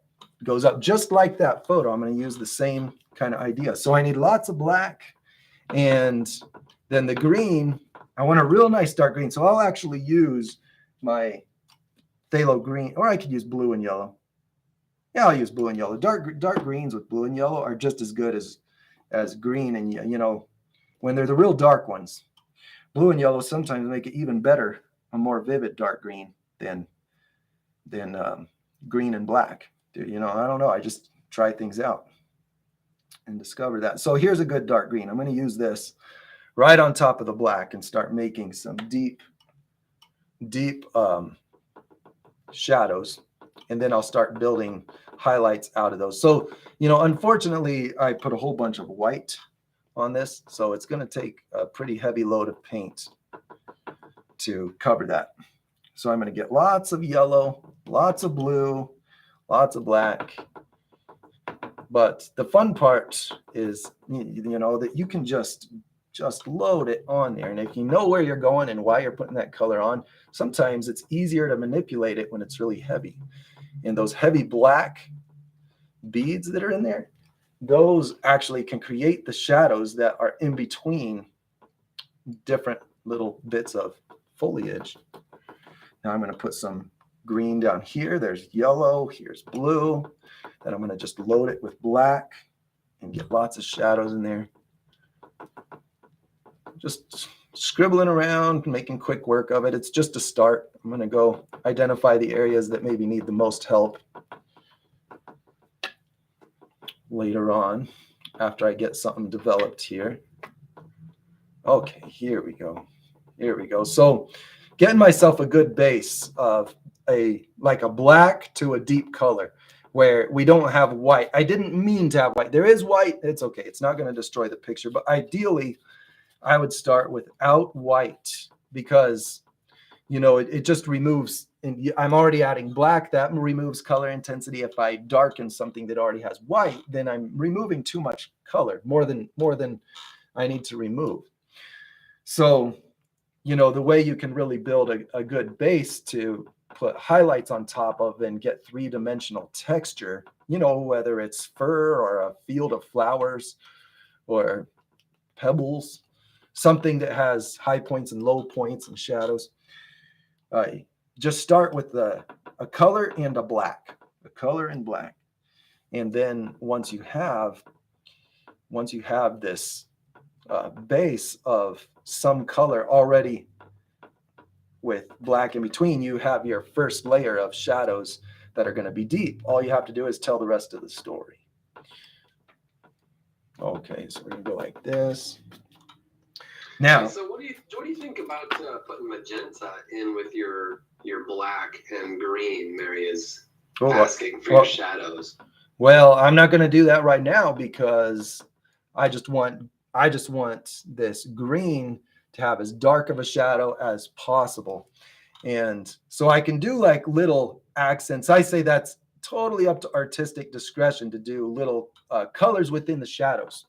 goes up just like that photo. I'm going to use the same kind of idea. So I need lots of black, and then the green, I want a real nice dark green. So I'll actually use my phthalo green, or I could use blue and yellow. Yeah, I'll use blue and yellow. Dark greens with blue and yellow are just as good as green, and when they're the real dark ones. Blue and yellow sometimes make it even better, a more vivid dark green than green and black. I don't know. I just try things out. and discover that. So here's a good dark green. I'm going to use this right on top of the black and start making some deep shadows. And then I'll start building highlights out of those. So, unfortunately, I put a whole bunch of white on this. So it's going to take a pretty heavy load of paint to cover that. So I'm going to get lots of yellow, lots of blue, lots of black. But the fun part is, that you can just load it on there. And if you know where you're going and why you're putting that color on, sometimes it's easier to manipulate it when it's really heavy. And those heavy black beads that are in there, those actually can create the shadows that are in between different little bits of foliage. Now I'm going to put some green down here. There's yellow, here's blue. Then I'm going to just load it with black and get lots of shadows in there. Just scribbling around, making quick work of it. It's just a start. I'm going to go identify the areas that maybe need the most help later on after I get something developed here. Okay, here we go. Here we go. So getting myself a good base of a black to a deep color where we don't have white. I didn't mean to have white. There is white. It's okay. It's not going to destroy the picture. But ideally, I would start without white because, it just removes, and I'm already adding black. That removes color intensity. If I darken something that already has white, then I'm removing too much color, more than I need to remove. So, the way you can really build a good base to put highlights on top of and get three-dimensional texture, whether it's fur or a field of flowers or pebbles, something that has high points and low points and shadows. Just start with a color and a black, a color and black. And then once you have this base of some color already with black in between, you have your first layer of shadows that are going to be deep. All you have to do is tell the rest of the story. Okay, so we're going to go like this. Now, so what do you think about putting magenta in with your black and green? Mary is asking for your shadows. Well, I'm not going to do that right now because I just want this green to have as dark of a shadow as possible. And so I can do like little accents. I say that's totally up to artistic discretion to do little colors within the shadows.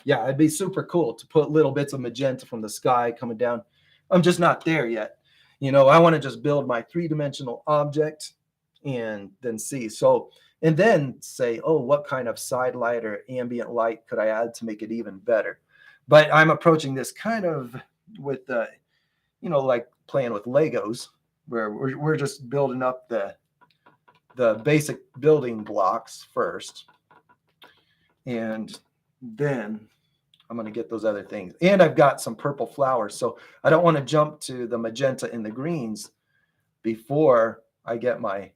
Yeah, it'd be super cool to put little bits of magenta from the sky coming down. I'm just not there yet. I want to just build my three-dimensional object and then see. So, and then say, oh, what kind of side light or ambient light could I add to make it even better? But I'm approaching this kind of with like playing with Legos, where we're just building up the basic building blocks first. And then I'm going to get those other things. And I've got some purple flowers. So I don't want to jump to the magenta and the greens before I get my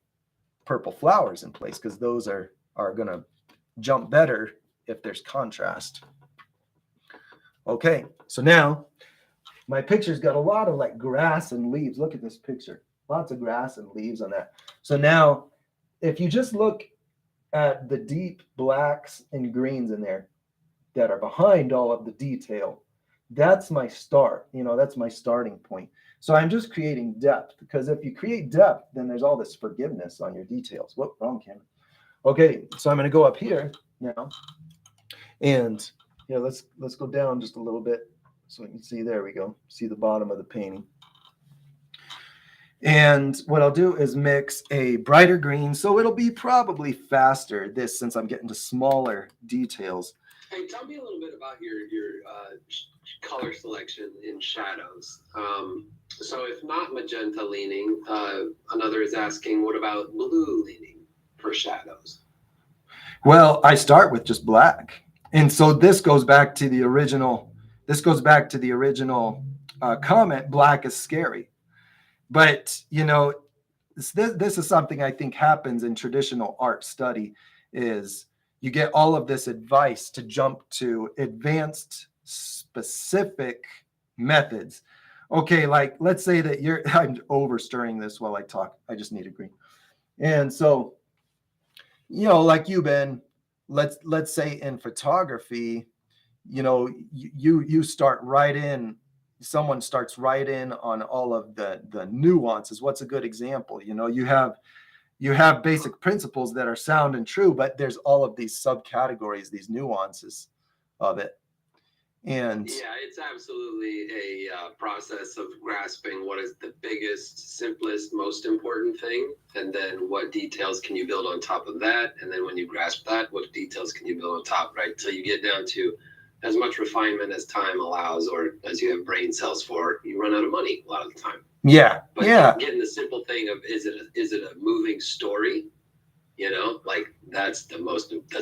purple flowers in place, because those are going to jump better if there's contrast. Okay, so now my picture's got a lot of like grass and leaves. Look at this picture. Lots of grass and leaves on that. So now if you just look at the deep blacks and greens in there that are behind all of the detail, that's my start. That's my starting point. So I'm just creating depth, because if you create depth, then there's all this forgiveness on your details. Whoop, wrong camera. Okay, so I'm going to go up here now, and let's go down just a little bit so we can see. There we go. See the bottom of the painting. And what I'll do is mix a brighter green, so it'll be probably faster, since I'm getting to smaller details. Hey, tell me a little bit about your color selection in shadows. So if not magenta leaning, another is asking, what about blue leaning for shadows? Well, I start with just black. And so this goes back to the original comment, black is scary. But, this is something I think happens in traditional art study, is you get all of this advice to jump to advanced specific methods. Okay, like let's say that I'm over stirring this while I talk. I just need a green. And so, like you, Ben, let's say in photography, you start right in, someone starts right in on all of the nuances. What's a good example? You have basic principles that are sound and true, but there's all of these subcategories, these nuances of it. And yeah, it's absolutely a process of grasping what is the biggest, simplest, most important thing, and then what details can you build on top of that, and then when you grasp that, what details can you build on top, right? Till you get down to as much refinement as time allows, or as you have brain cells for. You run out of money a lot of the time. Yeah, but yeah. Getting the simple thing of is it a moving story? Like that's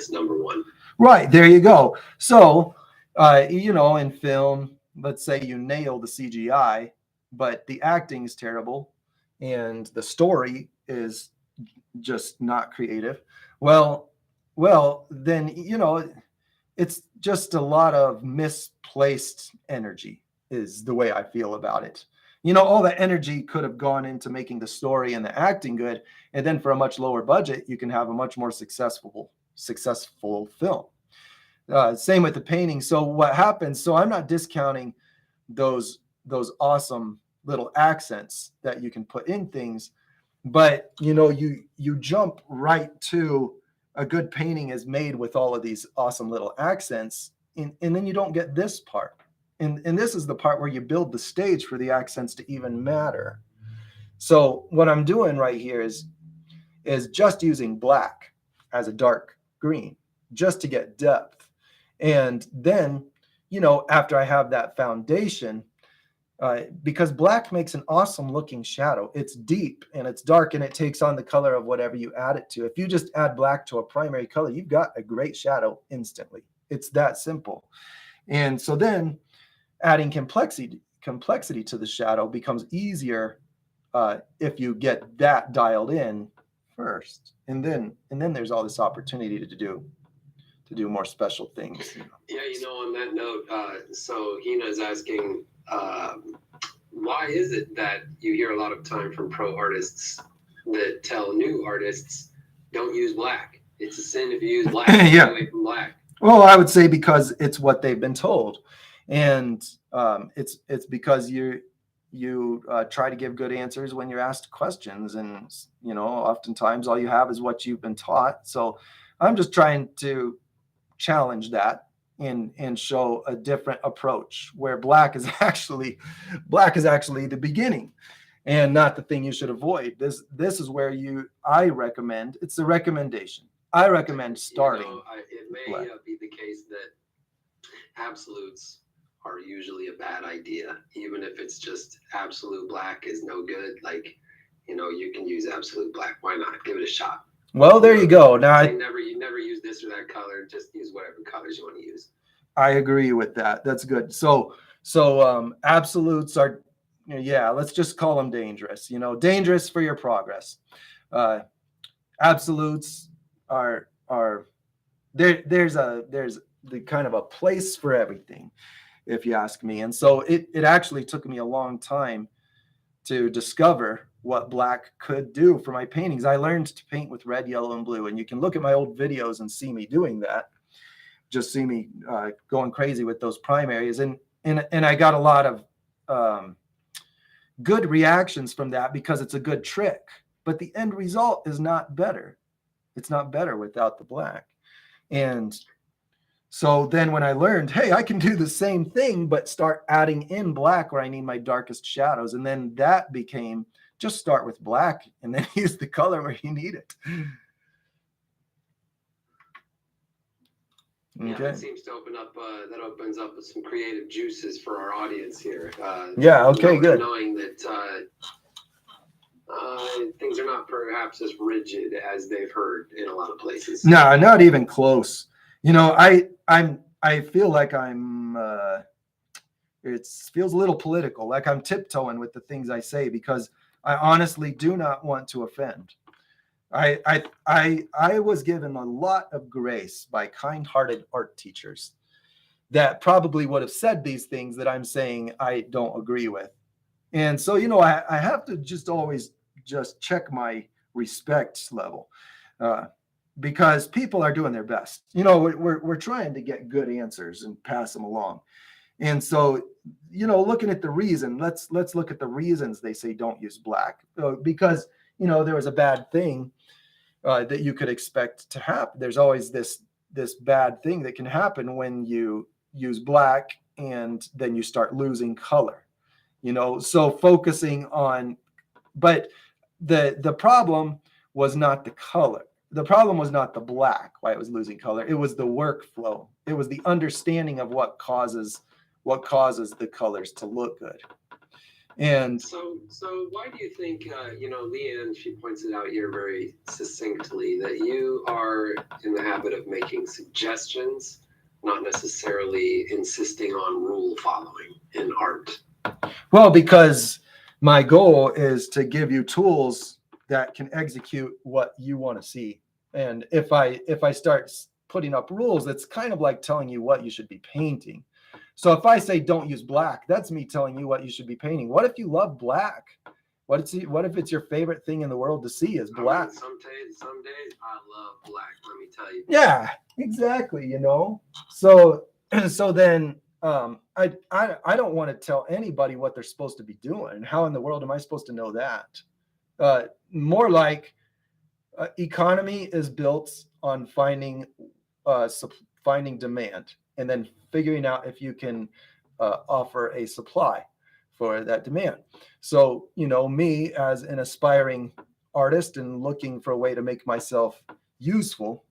number one. Right, there you go. So in film, let's say you nail the CGI, but the acting is terrible and the story is just not creative. Well, then, it's just a lot of misplaced energy is the way I feel about it. All the energy could have gone into making the story and the acting good. And then for a much lower budget, you can have a much more successful film. Same with the painting. So what happens? So I'm not discounting those awesome little accents that you can put in things, but you jump right to a good painting is made with all of these awesome little accents, and then you don't get this part. And this is the part where you build the stage for the accents to even matter. So what I'm doing right here is just using black as a dark green, just to get depth. And then, after I have that foundation, because black makes an awesome looking shadow. It's deep and it's dark and it takes on the color of whatever you add it to. If you just add black to a primary color, you've got a great shadow instantly. It's that simple. And so then adding complexity to the shadow becomes easier if you get that dialed in first. And then there's all this opportunity to do more special things. Yeah, on that note, so Hina's asking, why is it that you hear a lot of time from pro artists that tell new artists don't use black? It's a sin if you use black. Yeah. Stay away from black. Well, I would say because it's what they've been told, and it's because you try to give good answers when you're asked questions, and oftentimes all you have is what you've been taught. So I'm just trying to challenge that and show a different approach where black is actually the beginning and not the thing you should avoid. This is where I recommend, it's a recommendation. I recommend starting. It may be the case that absolutes are usually a bad idea, even if it's just absolute black is no good. Like, you can use absolute black. Why not? Give it a shot. Well, there you go. Now you never use this or that color. Just use whatever colors you want to use. I agree with that. That's good. So absolutes are, let's just call them dangerous. Dangerous for your progress. Absolutes are there's the kind of a place for everything, if you ask me. And so it actually took me a long time to discover what black could do for my paintings. I learned to paint with red, yellow, and blue, and you can look at my old videos and see me doing that. Just see me going crazy with those primaries, and I got a lot of good reactions from that because it's a good trick. But the end result is not better. It's not better without the black. And so then when I learned, hey, I can do the same thing, but start adding in black where I need my darkest shadows, and then that became just start with black and then use the color where you need it. Okay. Yeah, that seems to opens up some creative juices for our audience here. Good. Knowing that things are not perhaps as rigid as they've heard in a lot of places. No, not even close. I feel like it feels a little political, like I'm tiptoeing with the things I say because I honestly do not want to offend. I was given a lot of grace by kind-hearted art teachers that probably would have said these things that I'm saying I don't agree with. And so, I have to just always just check my respect level, because people are doing their best. We're trying to get good answers and pass them along. And so, looking at the reason, let's look at the reasons they say don't use black, because there was a bad thing that you could expect to happen. There's always this bad thing that can happen when you use black and then you start losing color. So focusing on, but the problem was not the color. The problem was not the black, why it was losing color. It was the workflow. It was the understanding of what causes the colors to look good. And so why do you think, Leanne, she points it out here very succinctly, that you are in the habit of making suggestions, not necessarily insisting on rule following in art? Well, because my goal is to give you tools that can execute what you want to see. And if I start putting up rules, it's kind of like telling you what you should be painting. So if I say don't use black, that's me telling you what you should be painting. What if you love black? What if it's your favorite thing in the world to see is black? Some days I love black, let me tell you. Yeah, exactly. So then I don't want to tell anybody what they're supposed to be doing. How in the world am I supposed to know that? More like economy is built on finding demand and then figuring out if you can offer a supply for that demand. So, me as an aspiring artist and looking for a way to make myself useful,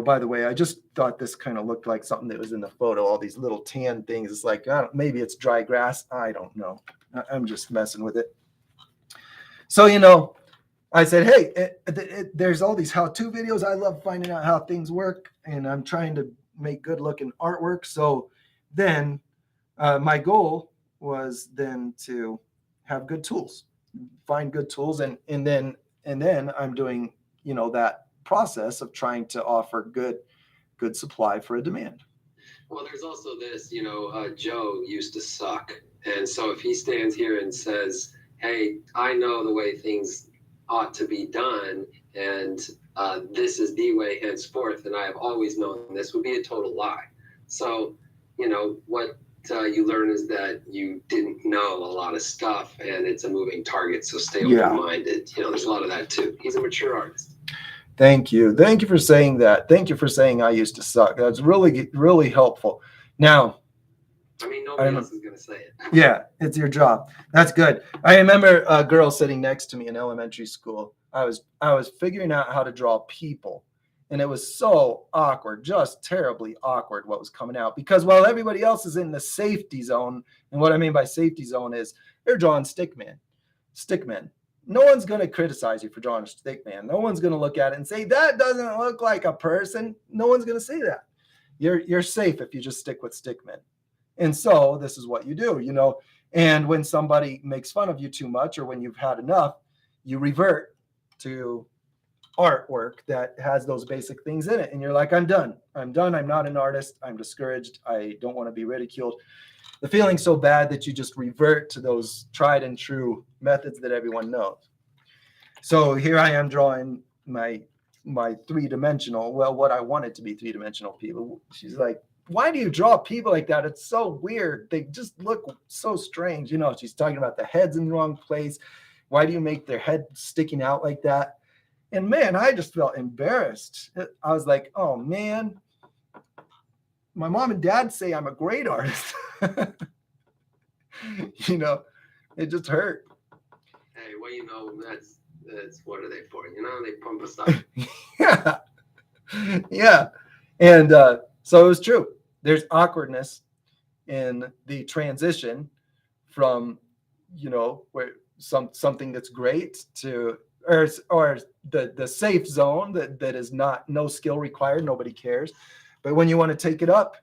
by the way, I just thought this kind of looked like something that was in the photo, all these little tan things. It's like, maybe it's dry grass. I don't know. I'm just messing with it. So, I said, hey, there's all these how-to videos. I love finding out how things work, and I'm trying to make good looking artwork. So then my goal was then to have good tools, find good tools. And then I'm doing, that process of trying to offer good supply for a demand. Well, there's also this, Joe used to suck. And so if he stands here and says, hey, I know the way things ought to be done, and this is the way henceforth, and I have always known this, would be a total lie. So, what you learn is that you didn't know a lot of stuff, and it's a moving target, so stay open-minded. There's a lot of that too. He's a mature artist. Thank you for saying that. Thank you for saying I used to suck. That's really, really helpful. Now, nobody else is going to say it. Yeah, it's your job. That's good. I remember a girl sitting next to me in elementary school. I was figuring out how to draw people, and it was so awkward, just terribly awkward what was coming out, because while everybody else is in the safety zone, and what I mean by safety zone is they're drawing stickmen. No one's going to criticize you for drawing a stickman. No one's going to look at it and say, that doesn't look like a person. No one's going to say that. You're safe if you just stick with stickmen. And so this is what you do, and when somebody makes fun of you too much, or when you've had enough, you revert to artwork that has those basic things in it. And you're like, I'm done. I'm not an artist. I'm discouraged. I don't want to be ridiculed. The feeling's so bad that you just revert to those tried and true methods that everyone knows. So here I am drawing my three-dimensional, what I wanted to be three-dimensional people. She's like, why do you draw people like that? It's so weird. They just look so strange. She's talking about the heads in the wrong place. Why do you make their head sticking out like that? And man, I just felt embarrassed. I was like, oh man, my mom and dad say I'm a great artist. It just hurt. Hey, well, that's what are they for? They pump us up. Yeah. And so it was true. There's awkwardness in the transition from, where something that's great to, or the safe zone that is no skill required, nobody cares. But when you want to take it up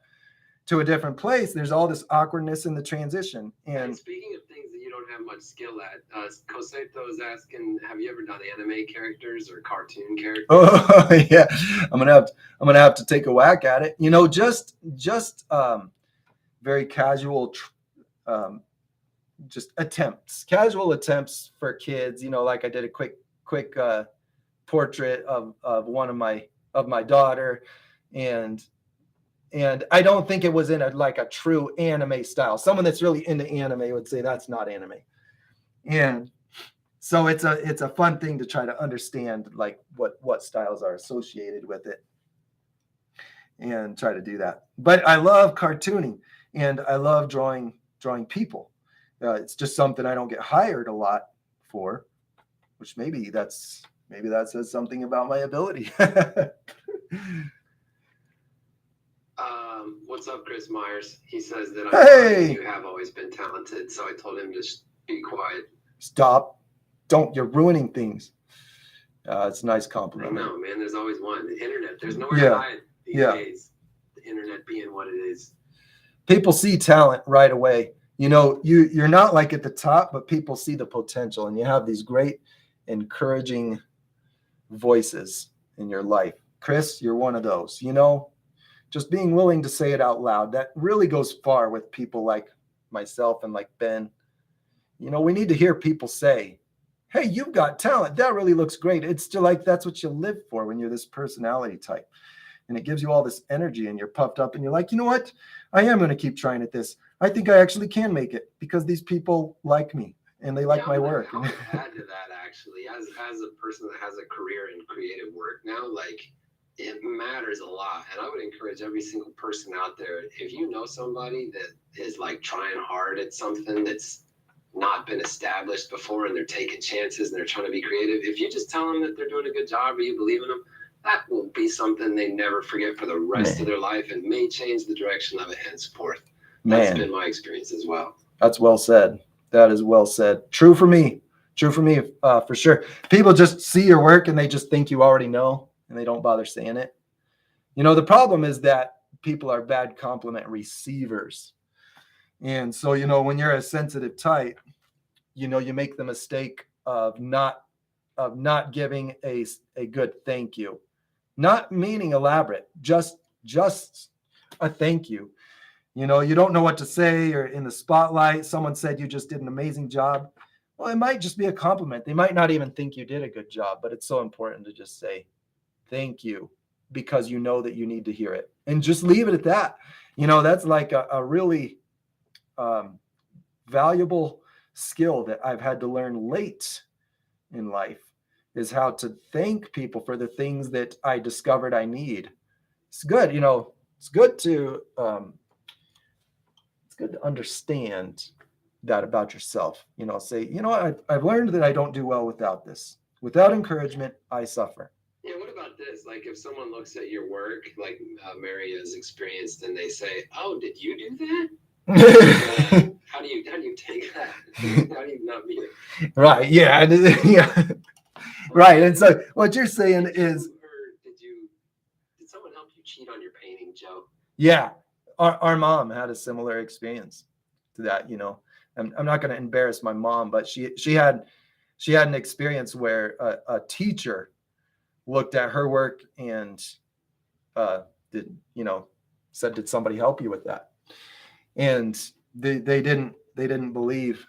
to a different place, there's all this awkwardness in the transition. And speaking of things that you don't have much skill at. Coseto is asking, have you ever done anime characters or cartoon characters? Oh yeah, I'm gonna have to take a whack at it. You know, just very casual, just casual attempts for kids. You know, like I did a quick portrait of one of my daughter, and I don't think it was in a true anime style. Someone that's really into anime would say that's not anime. And so it's a fun thing to try to understand like what styles are associated with it and try to do that. But I love cartooning and I love drawing people. It's just something I don't get hired a lot for, which maybe that says something about my ability. What's up, Chris Myers? He says that you have always been talented, so I told him to just be quiet. Stop. You're ruining things. It's a nice compliment. I know, man. There's always one. The internet. There's nowhere to hide these days. The internet being what it is. People see talent right away. You know, you're not like at the top, but people see the potential, and you have these great, encouraging voices in your life. Chris, you're one of those. You know, just being willing to say it out loud, that really goes far with people like myself and like Ben. You know, we need to hear people say, hey, you've got talent. That really looks great. It's still like that's what you live for when you're this personality type. And it gives you all this energy and you're puffed up and you're like, you know what? I am going to keep trying at this. I think I actually can make it because these people like me and they like my work. I would add to that, actually, as a person that has a career in creative work now, like, it matters a lot. And I would encourage every single person out there, if you know somebody that is like trying hard at something that's not been established before and they're taking chances and they're trying to be creative, if you just tell them that they're doing a good job or you believe in them, that will be something they never forget for the rest of their life and may change the direction of it henceforth. That's been my experience as well. That's well said. That is well said. True for me, for sure. People just see your work and they just think you already know and they don't bother saying it. You know, the problem is that people are bad compliment receivers. And so, you know, when you're a sensitive type, you know, you make the mistake of not giving a good thank you, not meaning elaborate, just a thank you. You know, you don't know what to say, or in the spotlight, someone said you just did an amazing job. Well, it might just be a compliment. They might not even think you did a good job, but it's so important to just say thank you because you know that you need to hear it and just leave it at that. You know, that's like a really valuable skill that I've had to learn late in life, is how to thank people for the things that I discovered I need. It's good, you know, it's good to understand that about yourself. You know, say, you know, I've learned that I don't do well without this. Without encouragement, I suffer. Yeah, what about this? Like if someone looks at your work, like Mary has experienced, and they say, "Oh, did you do that?" How do you take that? How do you not be it? Right? Yeah. Yeah. Right. And so what you're saying is, did someone help you cheat on your painting, Joe? Yeah, our mom had a similar experience to that. You know, I'm not going to embarrass my mom, but she had an experience where a teacher looked at her work and said, "Did somebody help you with that?" And they didn't believe.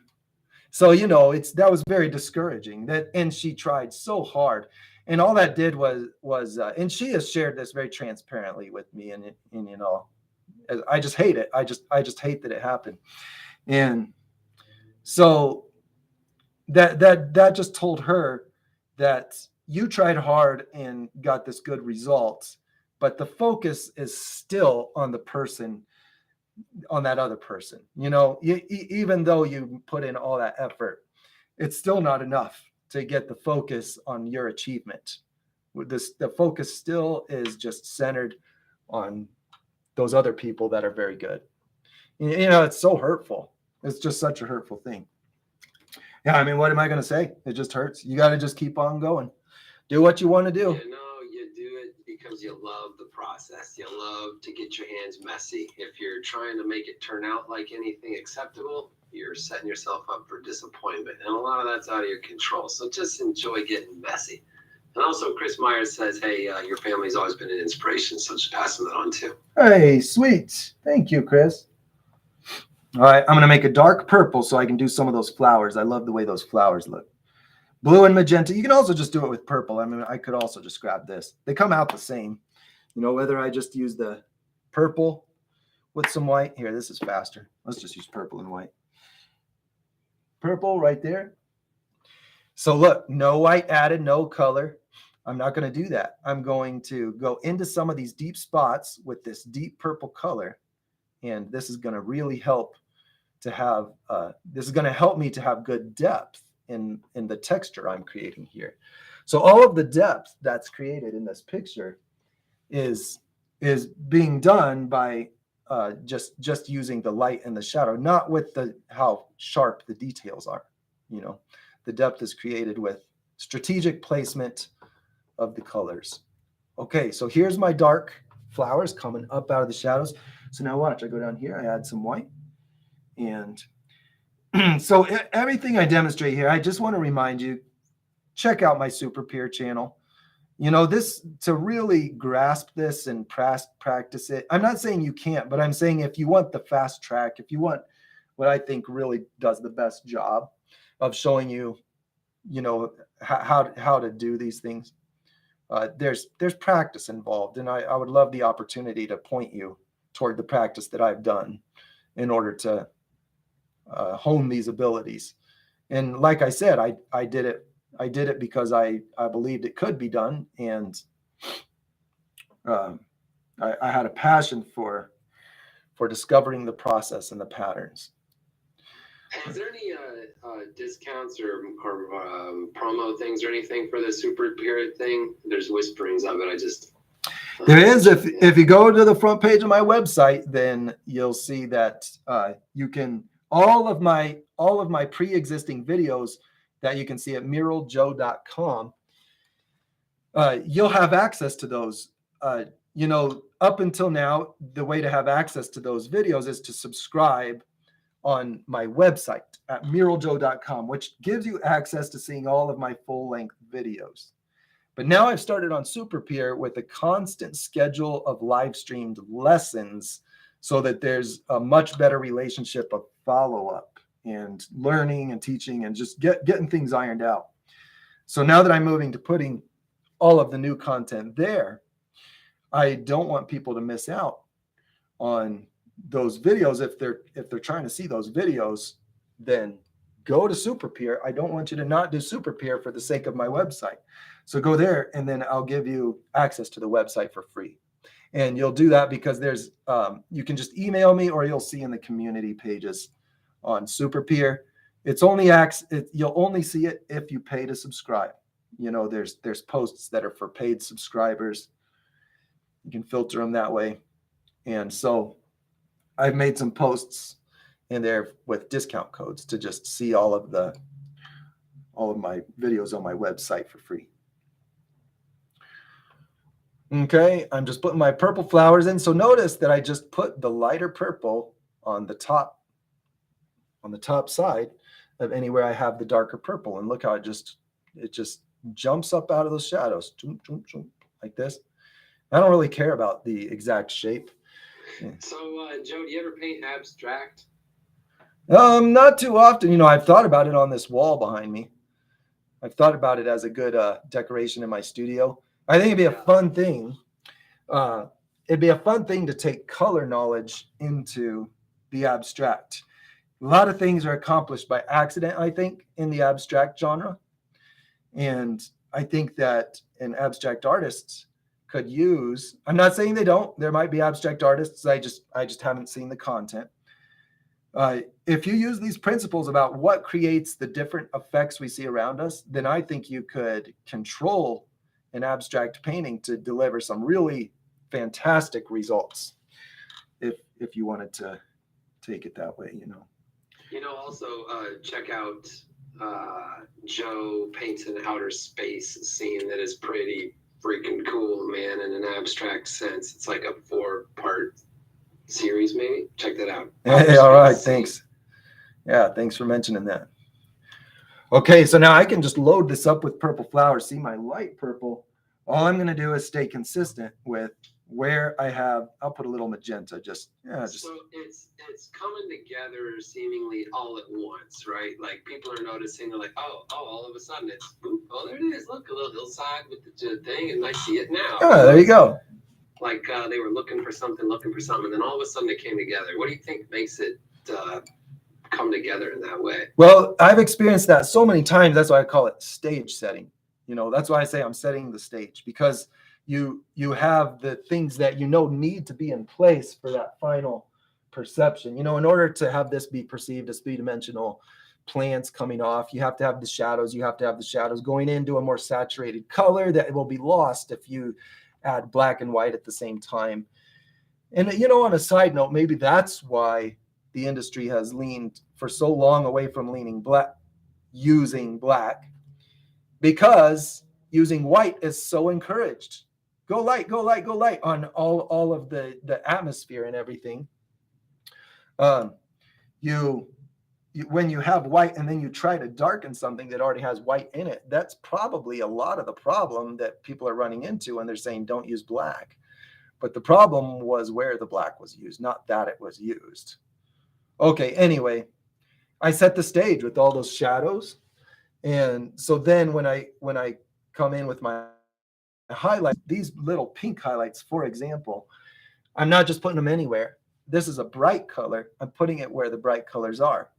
So, you know, that was very discouraging. And she tried so hard, and all that did was and she has shared this very transparently with me, and you know, I just hate it. I just hate that it happened. And so that just told her that you tried hard and got this good result, but the focus is still on the person, on that other person. You know, even though you put in all that effort, it's still not enough to get the focus on your achievement. The focus still is just centered on those other people that are very good. You know, it's so hurtful. It's just such a hurtful thing. Yeah, I mean, what am I going to say? It just hurts. You got to just keep on going. Do what you want to do. You know, you do it because you love the process. You love to get your hands messy. If you're trying to make it turn out like anything acceptable, you're setting yourself up for disappointment. And a lot of that's out of your control. So just enjoy getting messy. And also, Chris Myers says, hey, your family's always been an inspiration. So just passing that on too. Hey, sweet. Thank you, Chris. All right, I'm going to make a dark purple so I can do some of those flowers. I love the way those flowers look. Blue and magenta. You can also just do it with purple. I mean, I could also just grab this. They come out the same. You know, whether I just use the purple with some white. Here, this is faster. Let's just use purple and white. Purple right there. So look, no white added, no color. I'm not going to do that. I'm going to go into some of these deep spots with this deep purple color. And this is going to really help to have, this is going to help me to have good depth in the texture I'm creating here. So all of the depth that's created in this picture is being done by just using the light and the shadow, not with how sharp the details are. You know, the depth is created with strategic placement of the colors. Okay, so here's my dark flowers coming up out of the shadows. So now watch, I go down here, I add some white. And so everything I demonstrate here, I just want to remind you, check out my SuperPeer channel. You know, this, to really grasp this and practice it, I'm not saying you can't, but I'm saying if you want the fast track, if you want what I think really does the best job of showing you, you know, how to do these things, there's practice involved. And I would love the opportunity to point you toward the practice that I've done in order to hone these abilities. And like I said, I did it because I believed it could be done, and I had a passion for discovering the process and the patterns. Is there any discounts or promo things or anything for the SuperPeer thing? There's whisperings of it. I just there is. If you go to the front page of my website, then you'll see that you can all of my pre-existing videos that you can see at muraljoe.com. You'll have access to those. You know, up until now, the way to have access to those videos is to subscribe on my website at muraljoe.com, which gives you access to seeing all of my full-length videos. But now I've started on SuperPeer with a constant schedule of live-streamed lessons so that there's a much better relationship of follow-up and learning and teaching and just getting things ironed out. So now that I'm moving to putting all of the new content there, I don't want people to miss out on those videos. If they're trying to see those videos, then go to SuperPeer. I don't want you to not do SuperPeer for the sake of my website. So go there, and then I'll give you access to the website for free. And you'll do that because there's you can just email me, or you'll see in the community pages on SuperPeer. It's only you'll only see it if you pay to subscribe. You know, there's posts that are for paid subscribers. You can filter them that way. And so I've made some posts in there with discount codes to just see all of my videos on my website for free. Okay, I'm just putting my purple flowers in. So notice that I just put the lighter purple on the top side of anywhere I have the darker purple. And look how it just jumps up out of those shadows, like this. I don't really care about the exact shape. So, Joe, do you ever paint abstract? Not too often. You know, I've thought about it on this wall behind me. I've thought about it as a good decoration in my studio. I think it'd be a fun thing. It'd be a fun thing to take color knowledge into the abstract. A lot of things are accomplished by accident, I think, in the abstract genre. And I think that an abstract artist could use, I'm not saying they don't, there might be abstract artists, I just haven't seen the content. If you use these principles about what creates the different effects we see around us, then I think you could control an abstract painting to deliver some really fantastic results if you wanted to take it that way, you know. You know, also check out Joe paints an outer space scene that is pretty freaking cool, man, in an abstract sense. It's like a 4-part series, maybe. Check that out. Hey, all right, thanks. Yeah, thanks for mentioning that. Okay, so now I can just load this up with purple flowers. See my light purple. All I'm going to do is stay consistent with where I have, I'll put a little magenta, just. So it's coming together seemingly all at once, right? Like people are noticing, they're like, oh, all of a sudden it's, boop, oh, there it is. Look, a little hillside with the thing, and I see it now. Yeah, there you go. Like they were looking for something, and then all of a sudden it came together. What do you think makes it come together in that way? Well, I've experienced that so many times. That's why I call it stage setting. You know, that's why I say I'm setting the stage, because you have the things that you know need to be in place for that final perception. You know, in order to have this be perceived as three-dimensional plants coming off, you have to have the shadows. You have to have the shadows going into a more saturated color that will be lost if you add black and white at the same time. And, you know, on a side note, maybe that's why the industry has leaned for so long away from using black, because using white is so encouraged. Go light, go light, go light on all of the atmosphere and everything. When you have white and then you try to darken something that already has white in it, that's probably a lot of the problem that people are running into when they're saying don't use black. But the problem was where the black was used, not that it was used. Okay, anyway, I set the stage with all those shadows. And so then when I come in with my highlights, these little pink highlights, for example, I'm not just putting them anywhere. This is a bright color. I'm putting it where the bright colors are.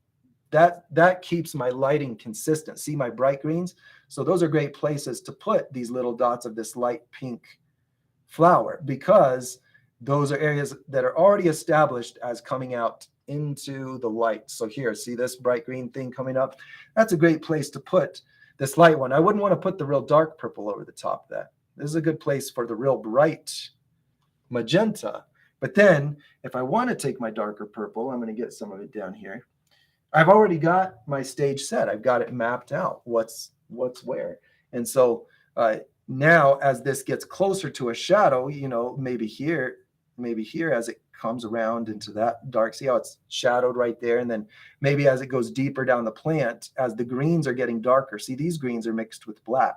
That keeps my lighting consistent. See my bright greens? So those are great places to put these little dots of this light pink flower, because those are areas that are already established as coming out into the light. So here, see this bright green thing coming up? That's a great place to put this light one. I wouldn't want to put the real dark purple over the top of that. This is a good place for the real bright magenta. But then if I want to take my darker purple, I'm going to get some of it down here. I've already got my stage set. I've got it mapped out, what's where. And so now as this gets closer to a shadow, you know, maybe here as it comes around into that dark, see how it's shadowed right there? And then maybe as it goes deeper down the plant, as the greens are getting darker, see these greens are mixed with black.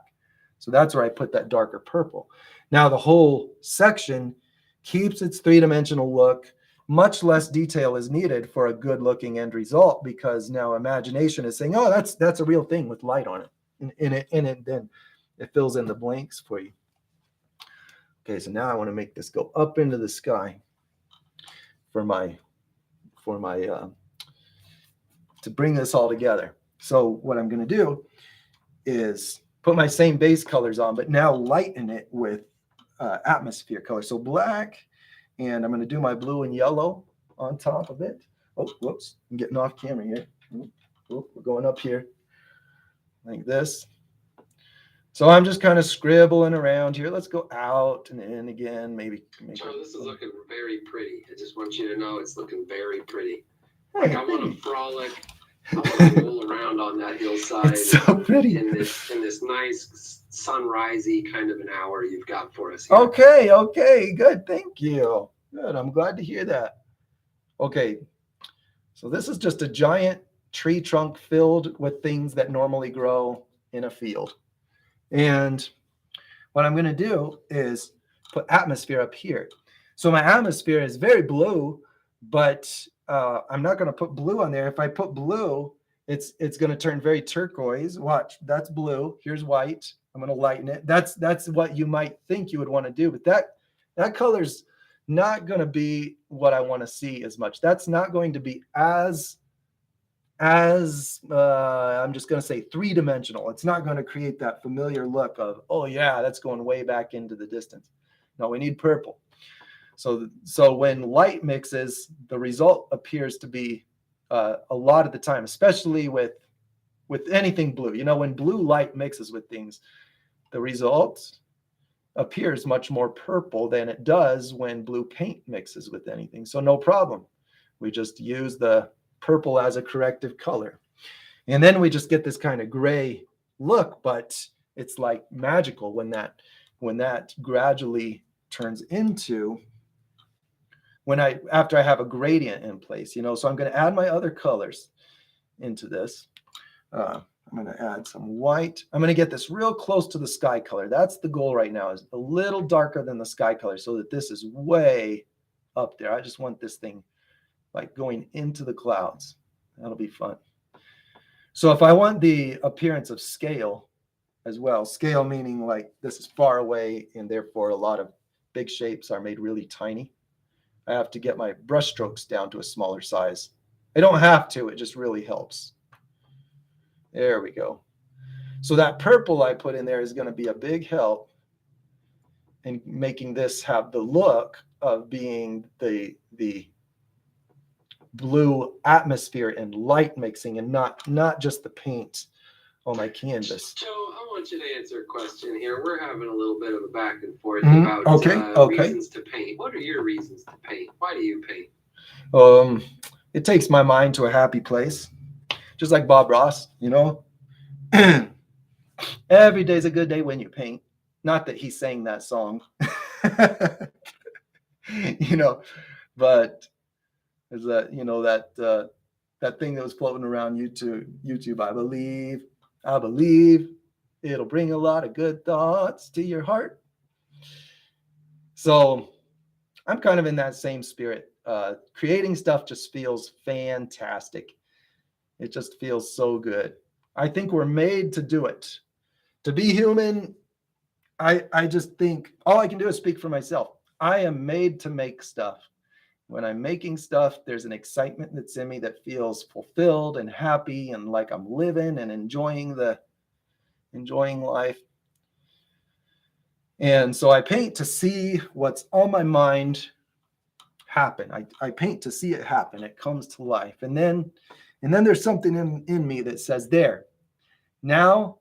So that's where I put that darker purple. Now the whole section keeps its three-dimensional look. Much less detail is needed for a good looking end result, because now imagination is saying, oh, that's a real thing with light on it. And then it fills in the blanks for you. Okay, so now I want to make this go up into the sky for my to bring this all together. So what I'm going to do is put my same base colors on, but now lighten it with atmosphere color. So black, and I'm going to do my blue and yellow on top of it. Oh, whoops, I'm getting off camera here. Oh, we're going up here like this. So I'm just kind of scribbling around here. Let's go out and in again. Maybe. Joe, this is looking very pretty. I just want you to know it's looking very pretty. Like I want to frolic. I want to roll around on that hillside. It's so pretty. In this nice sunrisey kind of an hour you've got for us here. Okay, good. Thank you. Good. I'm glad to hear that. Okay. So this is just a giant tree trunk filled with things that normally grow in a field. And what I'm going to do is put atmosphere up here. So my atmosphere is very blue, but I'm not going to put blue on there. If I put blue, it's going to turn very turquoise. Watch, that's blue. Here's white. I'm going to lighten it. That's what you might think you would want to do, but that color's not going to be what I want to see as much. That's not going to be as I'm just going to say three-dimensional. It's not going to create that familiar look of, oh yeah, that's going way back into the distance. No, we need purple. So when light mixes, the result appears to be a lot of the time, especially with anything blue. You know, when blue light mixes with things, the result appears much more purple than it does when blue paint mixes with anything. So no problem. We just use the purple as a corrective color. And then we just get this kind of gray look, but it's like magical when that gradually turns into after I have a gradient in place, you know. So I'm going to add my other colors. into this. I'm going to add some white. I'm going to get this real close to the sky color. That's the goal right now, is a little darker than the sky color so that this is way up there. I just want this thing like going into the clouds. That'll be fun. So if I want the appearance of scale as well, scale meaning like this is far away and therefore a lot of big shapes are made really tiny, I have to get my brush strokes down to a smaller size. I don't have to, it just really helps. There we go. So that purple I put in there is going to be a big help in making this have the look of being the blue atmosphere and light mixing, and not just the paint on my canvas. Joe, I want you to answer a question here. We're having a little bit of a back and forth Mhm. about Okay. reasons to paint. What are your reasons to paint? Why do you paint? It takes my mind to a happy place, just like Bob Ross, you know. Every day's a good day when you paint. Not that he sang that song, you know, but is that, you know, that thing that was floating around YouTube. I believe it'll bring a lot of good thoughts to your heart. So I'm kind of in that same spirit. Creating stuff just feels fantastic. It just feels so good. I think we're made to do it. To be human, I just think all I can do is speak for myself. I am made to make stuff. When I'm making stuff, there's an excitement that's in me that feels fulfilled and happy and like I'm living and enjoying life. And so I paint to see what's on my mind happen. I paint to see it happen. It comes to life. And then there's something in me that says, there, now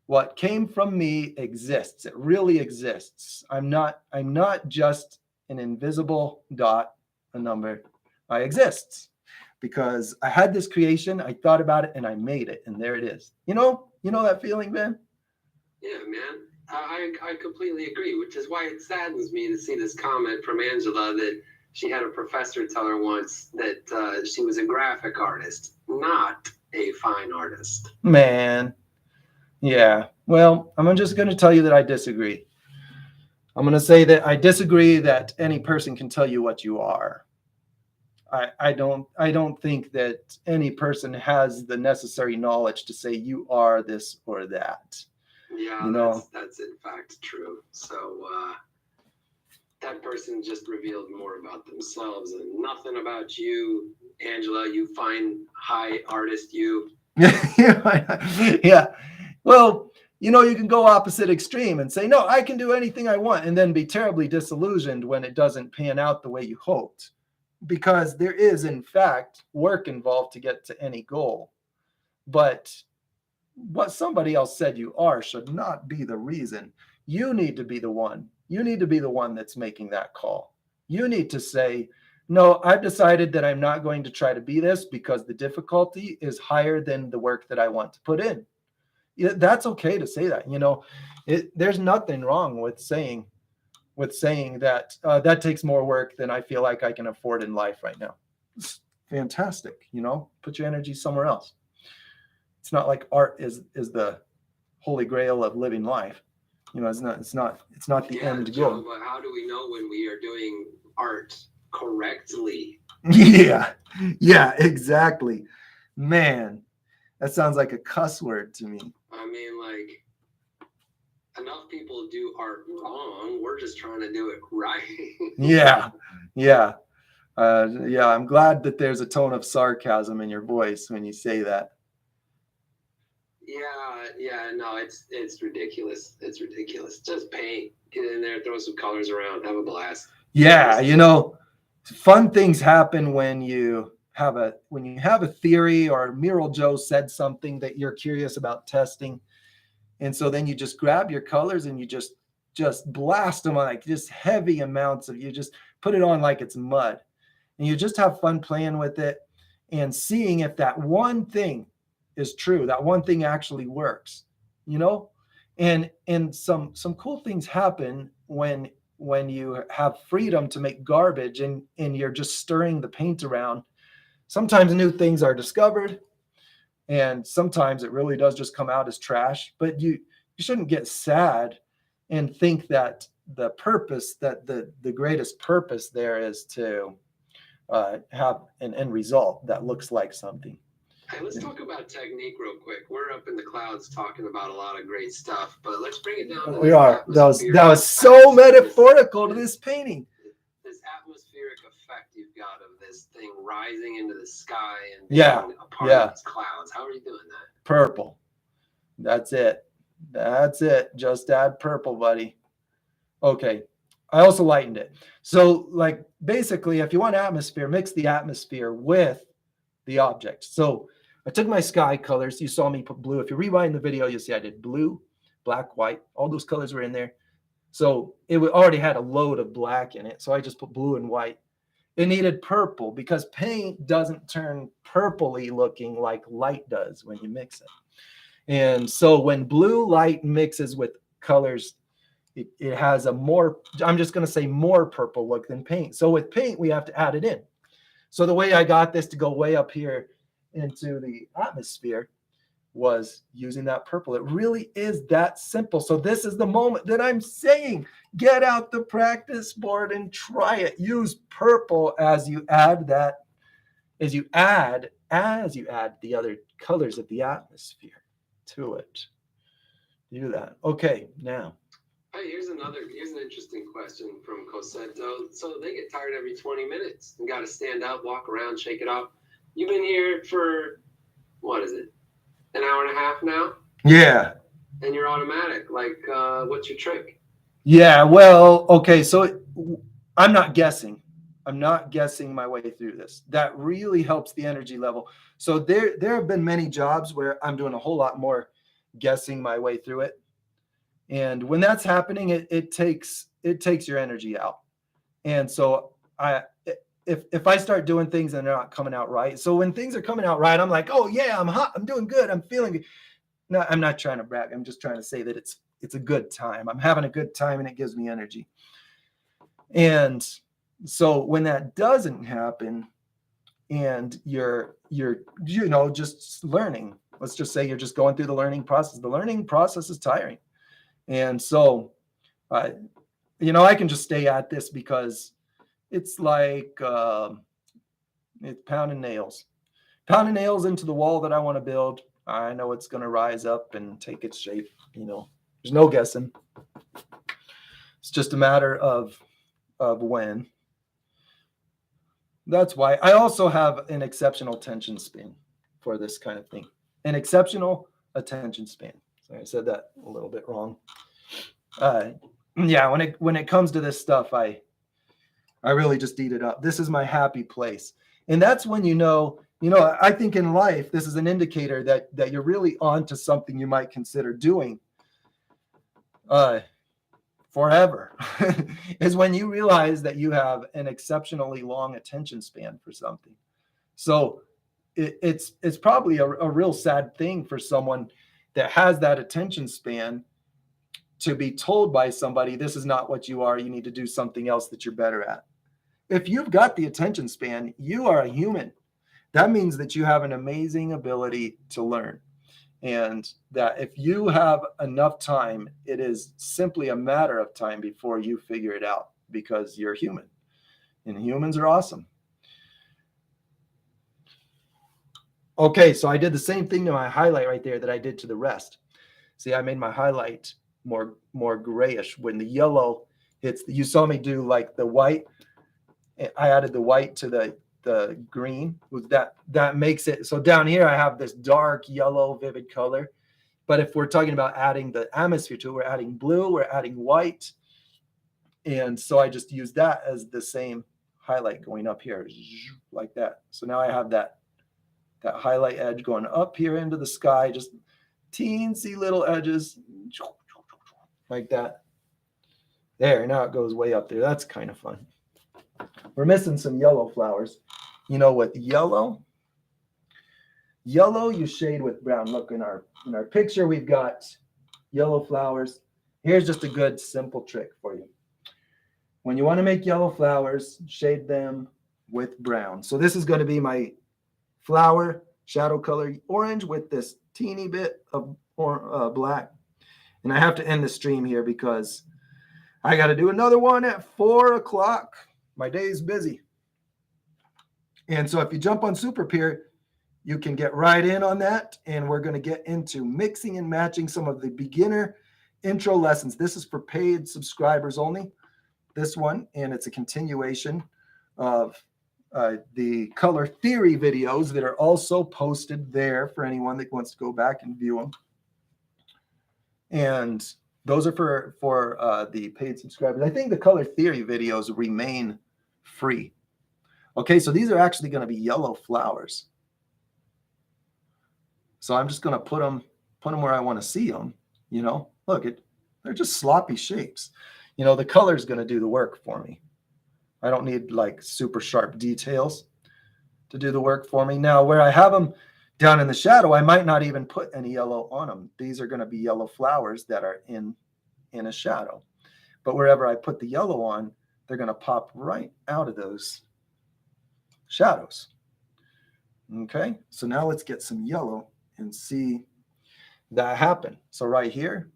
what came from me exists. It really exists. I'm not just an invisible dot, a number. I exist because I had this creation, I thought about it, and I made it, and there it is. You know that feeling, Ben? Yeah, man. I completely agree, which is why it saddens me to see this comment from Angela that she had a professor tell her once that she was a graphic artist, not a fine artist. Man. Yeah. Well, I'm just going to tell you that I disagree. I'm going to say that I disagree that any person can tell you what you are. I don't think that any person has the necessary knowledge to say you are this or that. Yeah, you know, that's in fact true. So that person just revealed more about themselves and nothing about you, Angela, you fine high artist, you. Yeah. Well, you can go opposite extreme and say, no, I can do anything I want, and then be terribly disillusioned when it doesn't pan out the way you hoped. Because there is, in fact, work involved to get to any goal. But what somebody else said you are should not be the reason. You need to be the one. You need to be the one that's making that call. You need to say, no, I've decided that I'm not going to try to be this because the difficulty is higher than the work that I want to put in. That's okay to say that. There's nothing wrong with saying that that takes more work than I feel like I can afford in life right now. It's fantastic. Put your energy somewhere else. It's not like art is the holy grail of living life. It's not the end goal. But how do we know when we are doing art correctly? Yeah, exactly. Man, that sounds like a cuss word to me. I mean, like, enough people do art wrong. We're just trying to do it right. Yeah. I'm glad that there's a tone of sarcasm in your voice when you say that. Yeah, no, it's ridiculous. It's ridiculous. Just paint, get in there, throw some colors around, have a blast. Yeah, fun things happen when you have a theory, or Mural Joe said something that you're curious about testing. And so then you just grab your colors and you just blast them on like just heavy amounts of, you just put it on like it's mud, and you just have fun playing with it and seeing if that one thing is true, that one thing actually works, and some cool things happen when you have freedom to make garbage and you're just stirring the paint around. Sometimes new things are discovered. And sometimes it really does just come out as trash, but you shouldn't get sad and think that the purpose, that the greatest purpose there is to have an end result that looks like something. Hey, let's talk about technique real quick. We're up in the clouds talking about a lot of great stuff, but let's bring it down to We this are. atmospheric That was so effect, metaphorical to this painting. this atmospheric effect you've got of this thing rising into the sky and Yeah, being a part yeah. of these clouds. How are you doing that? Purple. That's it. That's it. Just add purple, buddy. Okay. I also lightened it. So, like, basically, if you want atmosphere, mix the atmosphere with the object. So I took my sky colors. You saw me put blue. If you rewind the video, you'll see I did blue, black, white. All those colors were in there. So it already had a load of black in it. So I just put blue and white. It needed purple because paint doesn't turn purpley looking like light does when you mix it. And so when blue light mixes with colors, it has a more, I'm just going to say more purple look than paint. So with paint, we have to add it in. So the way I got this to go way up here into the atmosphere was using that purple. It really is that simple. So this is the moment that I'm saying, get out the practice board and try it. Use purple as you add that, as you add the other colors of the atmosphere to it. Do that. Okay, now. Hey, here's an interesting question from Cosetto. So they get tired every 20 minutes and got to stand up, walk around, shake it off. You've been here for, what is it, an hour and a half now? Yeah. And you're automatic. Like, what's your trick? Yeah, well, okay, so I'm not guessing. I'm not guessing my way through this. That really helps the energy level. So there have been many jobs where I'm doing a whole lot more guessing my way through it. And when that's happening, it takes your energy out. And so if I start doing things and they're not coming out right, so when things are coming out right, I'm like, oh yeah, I'm hot, I'm doing good, I'm feeling good. No, I'm not trying to brag. I'm just trying to say that it's a good time. I'm having a good time and it gives me energy. And so when that doesn't happen and you're just learning, let's just say you're just going through the learning process. The learning process is tiring. And so, I can just stay at this because it's like it's pounding nails into the wall that I want to build. I know it's going to rise up and take its shape. There's no guessing. It's just a matter of when. That's why I also have an exceptional attention span for this kind of thing. An exceptional attention span. I said that a little bit wrong. Yeah, when it comes to this stuff, I really just eat it up. This is my happy place. And that's when I think in life, this is an indicator that you're really on to something you might consider doing forever, is when you realize that you have an exceptionally long attention span for something. So it's probably a real sad thing for someone that has that attention span to be told by somebody, this is not what you are. You need to do something else that you're better at. If you've got the attention span, you are a human. That means that you have an amazing ability to learn. And that if you have enough time, it is simply a matter of time before you figure it out because you're human. And humans are awesome. Okay, so I did the same thing to my highlight right there that I did to the rest. See, I made my highlight more grayish. When the yellow hits, you saw me do like the white. I added the white to the green. That makes it, so down here I have this dark yellow vivid color. But if we're talking about adding the atmosphere to it, we're adding blue, we're adding white. And so I just use that as the same highlight going up here like that. So now I have that highlight edge going up here into the sky, just teensy little edges like that. There, now it goes way up there. That's kind of fun. We're missing some yellow flowers. With yellow you shade with brown. Look, in our picture, we've got yellow flowers. Here's just a good simple trick for you. When you want to make yellow flowers, shade them with brown. So this is going to be my flower shadow color orange with this teeny bit of black. And I have to end the stream here because I got to do another one at 4 o'clock. My day's busy. And so if you jump on SuperPeer, you can get right in on that. And we're going to get into mixing and matching some of the beginner intro lessons. This is for paid subscribers only, this one. And it's a continuation of the color theory videos that are also posted there for anyone that wants to go back and view them. And those are for the paid subscribers. I think the color theory videos remain free. Okay, so these are actually going to be yellow flowers. So I'm just going to put them where I want to see them. You know, look, they're just sloppy shapes. You know, the color is going to do the work for me. I don't need like super sharp details to do the work for me. Now, where I have them down in the shadow, I might not even put any yellow on them. These are going to be yellow flowers that are in a shadow. But wherever I put the yellow on, they're going to pop right out of those shadows. Okay, so now let's get some yellow and see that happen. So right here,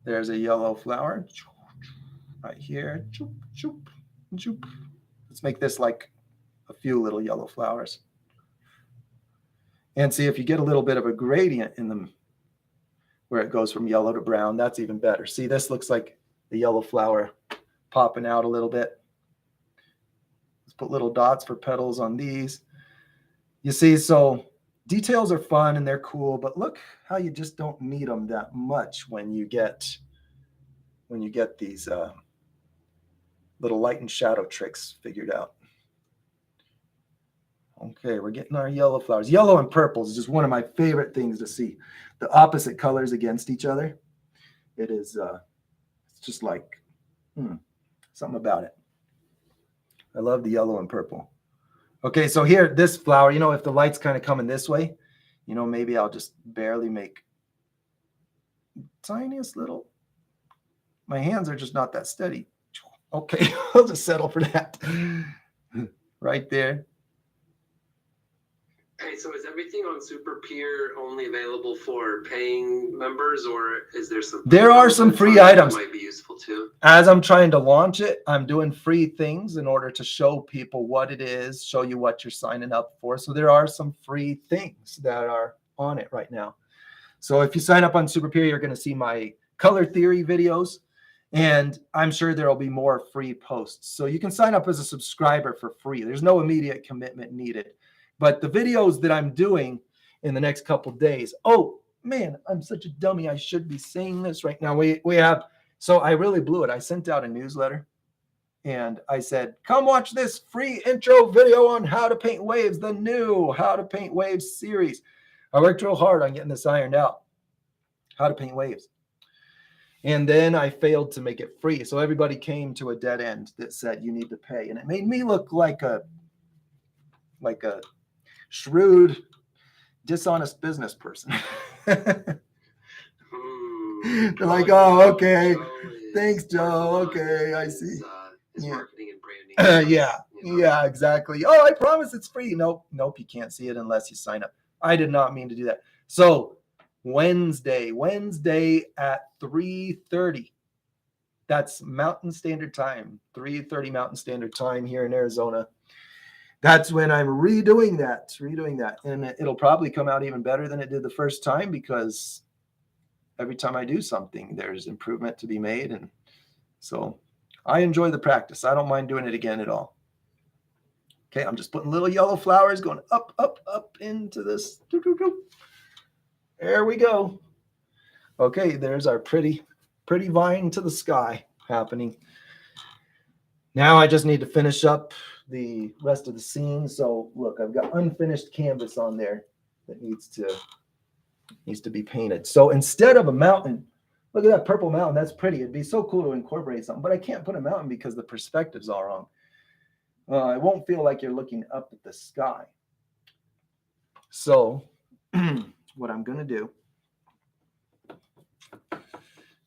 there's a yellow flower. Right here, choop, choop, choop. Let's make this like a few little yellow flowers. And see if you get a little bit of a gradient in them where it goes from yellow to brown, that's even better. See, this looks like the yellow flower popping out a little bit. Let's put little dots for petals on these. You see, so details are fun and they're cool, but look how you just don't need them that much when you get these little light and shadow tricks figured out. Okay, we're getting our yellow flowers. Yellow and purple is just one of my favorite things to see. The opposite colors against each other. It is, it's just like something about it. I love the yellow and purple. Okay, so here, this flower, you know, if the light's kind of coming this way, you know, maybe I'll just barely make tiniest little, my hands are just not that steady. Okay, I'll just settle for that. Right there. Okay, so is everything on SuperPeer only available for paying members, or is there some? There are some free items that might be useful too. As I'm trying to launch it, I'm doing free things in order to show people what it is, show you what you're signing up for. So there are some free things that are on it right now. So if you sign up on SuperPeer, you're going to see my color theory videos, and I'm sure there will be more free posts. So you can sign up as a subscriber for free. There's no immediate commitment needed. But the videos that I'm doing in the next couple of days, oh man, I'm such a dummy. I should be saying this right now. We have, so I really blew it. I sent out a newsletter and I said, come watch this free intro video on how to paint waves, the new How to Paint Waves series. I worked real hard on getting this ironed out, how to paint waves. And then I failed to make it free. So everybody came to a dead end that said you need to pay. And it made me look like a shrewd, dishonest business person. They're like, oh, okay. Thanks, Joe. Okay, I see. Yeah. Marketing and branding. Yeah, yeah, exactly. Oh, I promise it's free. Nope, you can't see it unless you sign up. I did not mean to do that. So Wednesday at 3:30. That's Mountain Standard Time, 3:30 Mountain Standard Time here in Arizona. That's when I'm redoing that. And it'll probably come out even better than it did the first time, because every time I do something, there's improvement to be made. And so I enjoy the practice. I don't mind doing it again at all. Okay, I'm just putting little yellow flowers going up, up, up into this. There we go. Okay, there's our pretty vine to the sky happening. Now I just need to finish up the rest of the scene. So look, I've got unfinished canvas on there that needs to be painted. So instead of a mountain, look at that purple mountain. That's pretty. It'd be so cool to incorporate something, but I can't put a mountain because the perspective's all wrong. It won't feel like you're looking up at the sky. So what I'm going to do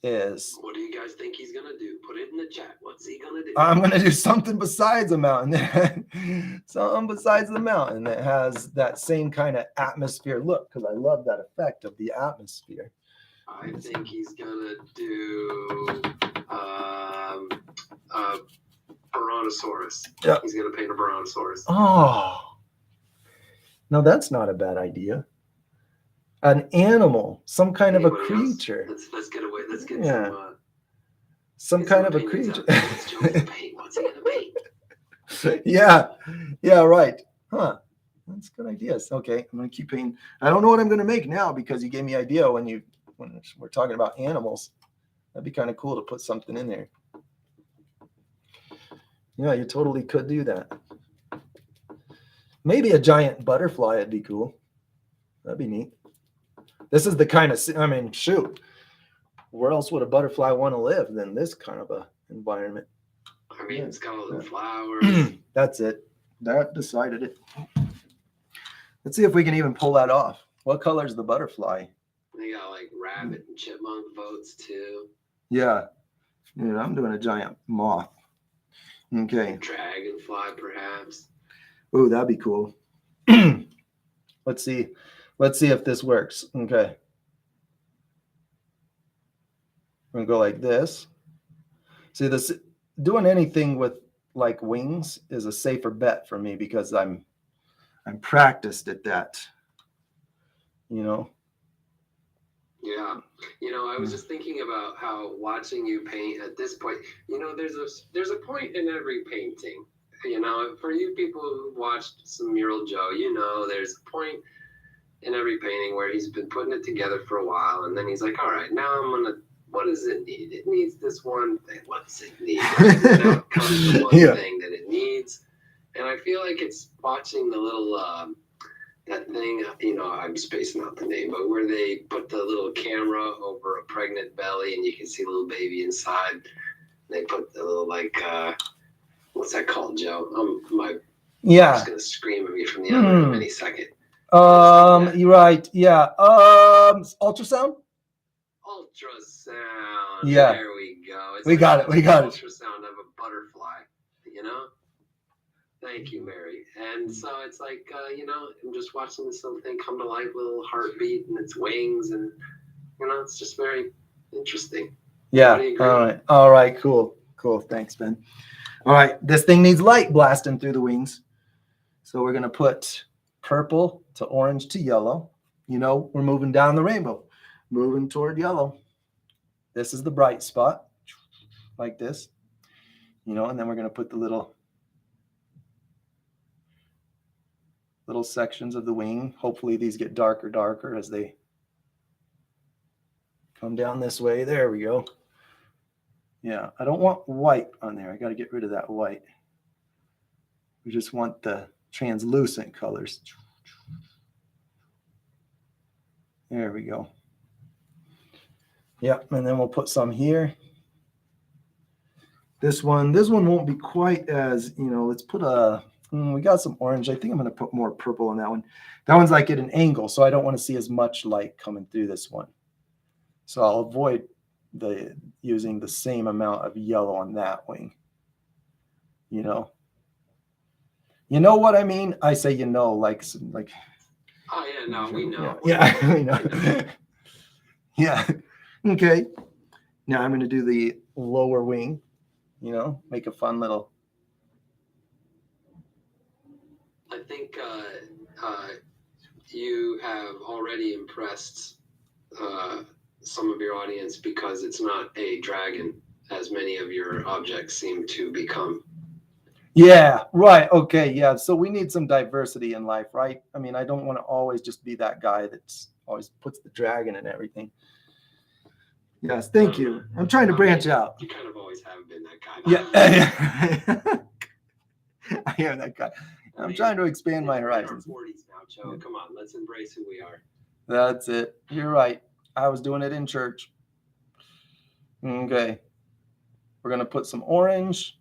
is What do you guys think he's gonna do? Put it in the chat. What's he gonna do? I'm going to do something besides a mountain. Something besides the mountain that has that same kind of atmosphere look, because I love that effect of the atmosphere. I think he's gonna do Brontosaurus. Yeah. He's gonna paint a Brontosaurus. Oh, no, that's not a bad idea. An animal, some kind of a Anybody else? creature, Let's get away. Let's get Yeah. some. some kind of a opinions creature. out. What's Joey gonna paint? What's he gonna paint? Yeah, right. Huh. That's good ideas. Okay, I'm gonna keep painting. I don't know what I'm gonna make now because you gave me idea when we're talking about animals. That'd be kind of cool to put something in there. Yeah, you totally could do that. Maybe a giant butterfly would be cool. That'd be neat. This is the kind of, I mean, shoot, where else would a butterfly want to live than this kind of a environment? I mean, it's got all the Yeah. flowers. That's it. That decided it. Let's see if we can even pull that off. What color is the butterfly? They got like rabbit and chipmunk votes too. Yeah. Yeah, I'm doing a giant moth. Okay. Dragonfly, perhaps. Ooh, that'd be cool. Let's see. Let's see if this works. Okay. I'm gonna go like this. See, this doing anything with like wings is a safer bet for me because I'm practiced at that. You know. Yeah, I was just thinking about how watching you paint at this point. There's a point in every painting. For you people who watched some Mural Joe, there's a point in every painting where he's been putting it together for a while, and then he's like, all right, now I'm gonna. What does it need? It needs this one thing. What does it need? And now it comes to one thing that it needs, and I feel like it's watching the little. That thing, I'm spacing out the name, but where they put the little camera over a pregnant belly and you can see a little baby inside. They put the little what's that called, Joe? My wife's gonna scream at me from the other room any second. You're right. Yeah. Ultrasound. Ultrasound. Yeah. There we go. We got it. Ultrasound of a butterfly. Thank you, Mary. And so it's like, I'm just watching this little thing come to life with a little heartbeat and its wings. And, it's just very interesting. Yeah. All right. Cool. Thanks, Ben. All right. This thing needs light blasting through the wings. So we're going to put purple to orange to yellow. We're moving down the rainbow, moving toward yellow. This is the bright spot like this, and then we're going to put the little sections of the wing. Hopefully these get darker as they come down this way. There we go. Yeah, I don't want white on there. I got to get rid of that white. We just want the translucent colors. There we go. Yep, and then we'll put some here. This one won't be quite as, let's put we got some orange. I think I'm going to put more purple on that one. That one's like at an angle, so I don't want to see as much light coming through this one. So I'll avoid using the same amount of yellow on that wing. You know what I mean? I say, like. Oh yeah, no, we know. Yeah, we know. Yeah. Okay. Now I'm going to do the lower wing. Make a fun little. I think you have already impressed some of your audience because it's not a dragon, as many of your objects seem to become. Yeah, right. Okay, yeah. So we need some diversity in life, right? I mean, I don't want to always just be that guy that's always puts the dragon in everything. Yes, thank you. I'm trying to branch out. You kind of always have been that guy. Yeah. I am that guy. I'm trying to expand my horizons. We're in our 40s now, Joe. Come on, let's embrace who we are. That's it. You're right. I was doing it in church. Okay. We're going to put some orange.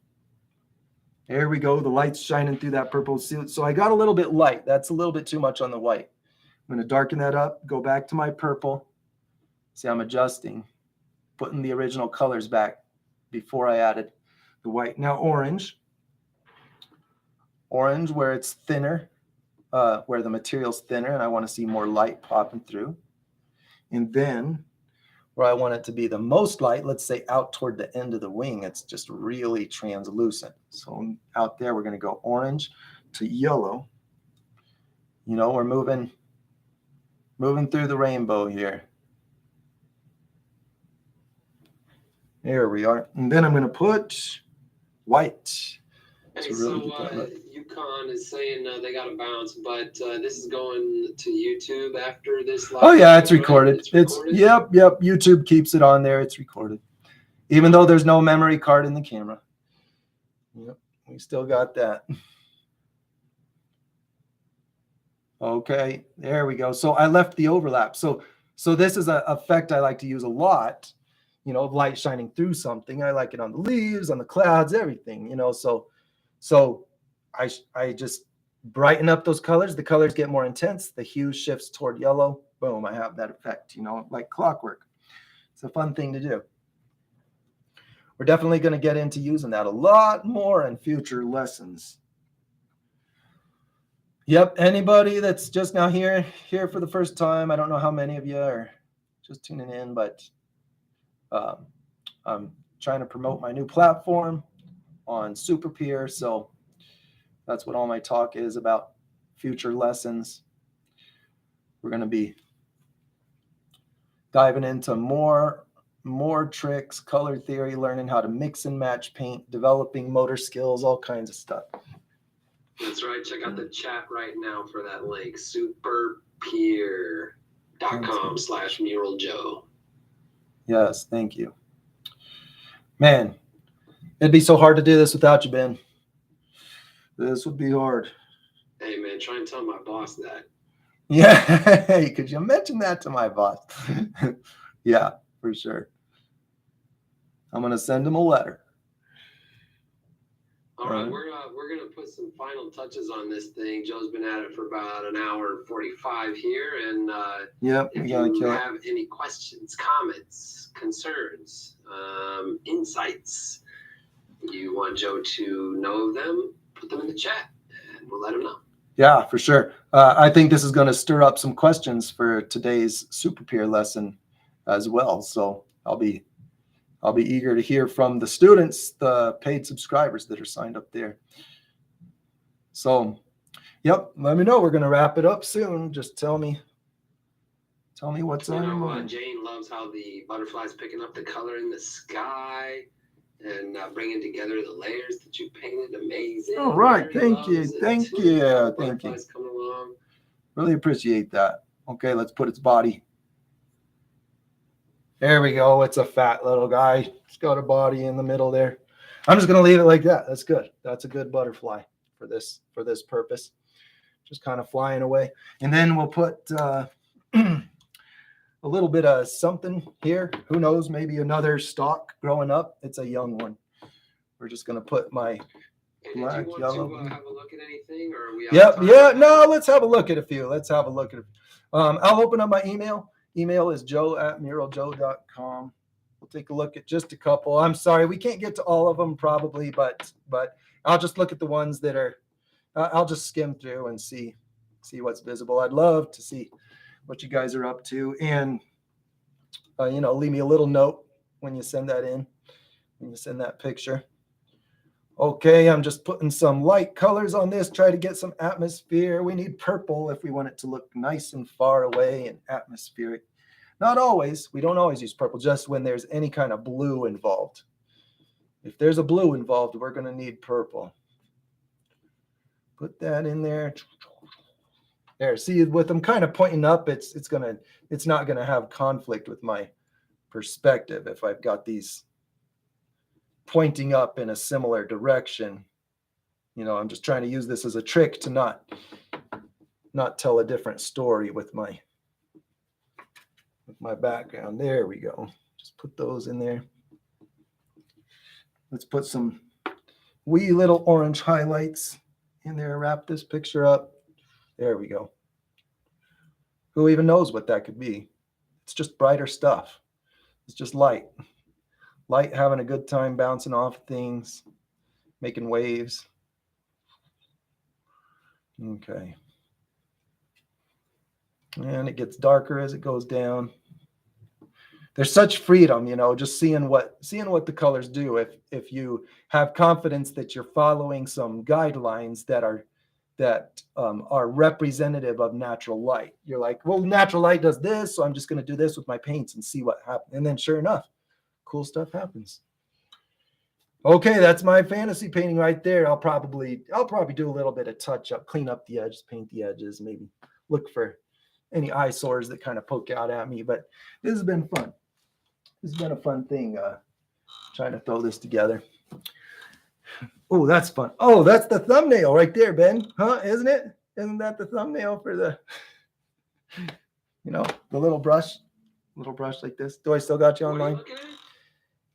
There we go. The light's shining through that purple. So I got a little bit light. That's a little bit too much on the white. I'm going to darken that up. Go back to my purple. See, I'm adjusting. putting the original colors back before I added the white. Now orange where it's thinner, where the material's thinner and I want to see more light popping through. And then where I want it to be the most light, let's say out toward the end of the wing, it's just really translucent. So out there, we're going to go orange to yellow. You know, we're moving through the rainbow here. There we are. And then I'm going to put white. Hey, so UConn is saying they got to bounce, but this is going to YouTube after this live. Oh yeah, it's recorded. It's yep. YouTube keeps it on there. It's recorded, even though there's no memory card in the camera. Yep, we still got that. Okay, there we go. So I left the overlap. So this is an effect I like to use a lot. You know, of light shining through something. I like it on the leaves, on the clouds, everything. You know, so I just brighten up those colors. The colors get more intense. The hue shifts toward yellow. Boom, I have that effect, you know, like clockwork. It's a fun thing to do. We're definitely going to get into using that a lot more in future lessons. Yep, anybody that's just now here for the first time, I don't know how many of you are just tuning in, but I'm trying to promote my new platform on SuperPeer, so that's what all my talk is about, future lessons. We're going to be diving into more tricks, color theory, learning how to mix and match paint, developing motor skills, all kinds of stuff. That's right. Check out the chat right now for that link, superpeer.com/muraljoe. Yes, thank you. Man, it'd be so hard to do this without you, Ben. This would be hard. Hey, man, try and tell my boss that. Yeah, hey, could you mention that to my boss? Yeah, for sure. I'm going to send him a letter. All right, we're going to put some final touches on this thing. Joe's been at it for about an hour and 45 here. And yep, if you have any questions, comments, concerns, insights, you want Joe to know them, put them in the chat and we'll let him know. Yeah, for sure. I think this is going to stir up some questions for today's SuperPeer lesson as well. So I'll be eager to hear from the students, the paid subscribers that are signed up there. So, yep, let me know. We're going to wrap it up soon. Just tell me what's on your mind. Jane loves how the butterfly's picking up the color in the sky and bringing together the layers that you painted. Amazing. All right. Thank you. Thank you. Butterflies coming along. Really appreciate that. Okay, let's put its body. There we go. It's a fat little guy. It's got a body in the middle there. I'm just going to leave it like that. That's good. That's a good butterfly for this purpose. Just kind of flying away. And then we'll put a little bit of something here. Who knows? Maybe another stalk growing up. It's a young one. We're just going to put my black, yellow. Do you want to have a look at anything? Or are we No, let's have a look at a few. I'll open up my email. Email is joe@muraljoe.com. We'll take a look at just a couple. I'm sorry, we can't get to all of them probably, but I'll just look at the ones that are, I'll just skim through and see what's visible. I'd love to see what you guys are up to. And, leave me a little note when you send that in, when you send that picture. Okay, I'm just putting some light colors on this, try to get some atmosphere. We need purple if we want it to look nice and far away and atmospheric. Not always. We don't always use purple, just when there's any kind of blue involved. If there's a blue involved, we're going to need purple. Put that in there. There, see, with them kind of pointing up, it's not going to have conflict with my perspective if I've got these pointing up in a similar direction. I'm just trying to use this as a trick to not tell a different story with my background. There we go. Just put those in there. Let's put some wee little orange highlights in there. Wrap this picture up. There we go. Who even knows what that could be? It's just brighter stuff. It's just light. Light having a good time bouncing off things, making waves. Okay. And it gets darker as it goes down. There's such freedom, you know, just seeing what the colors do. If you have confidence that you're following some guidelines that are representative of natural light. You're like, well, natural light does this, so I'm just going to do this with my paints and see what happens. And then sure enough, cool stuff happens. Okay, that's my fantasy painting right there. I'll probably do a little bit of touch up, clean up the edges, paint the edges, maybe look for any eyesores that kind of poke out at me. But this has been fun. This has been a fun thing, trying to throw this together. Oh, that's fun. Oh, that's the thumbnail right there, Ben. Huh? Isn't it? Isn't that the thumbnail for the, you know, the little brush like this? Do I still got you online?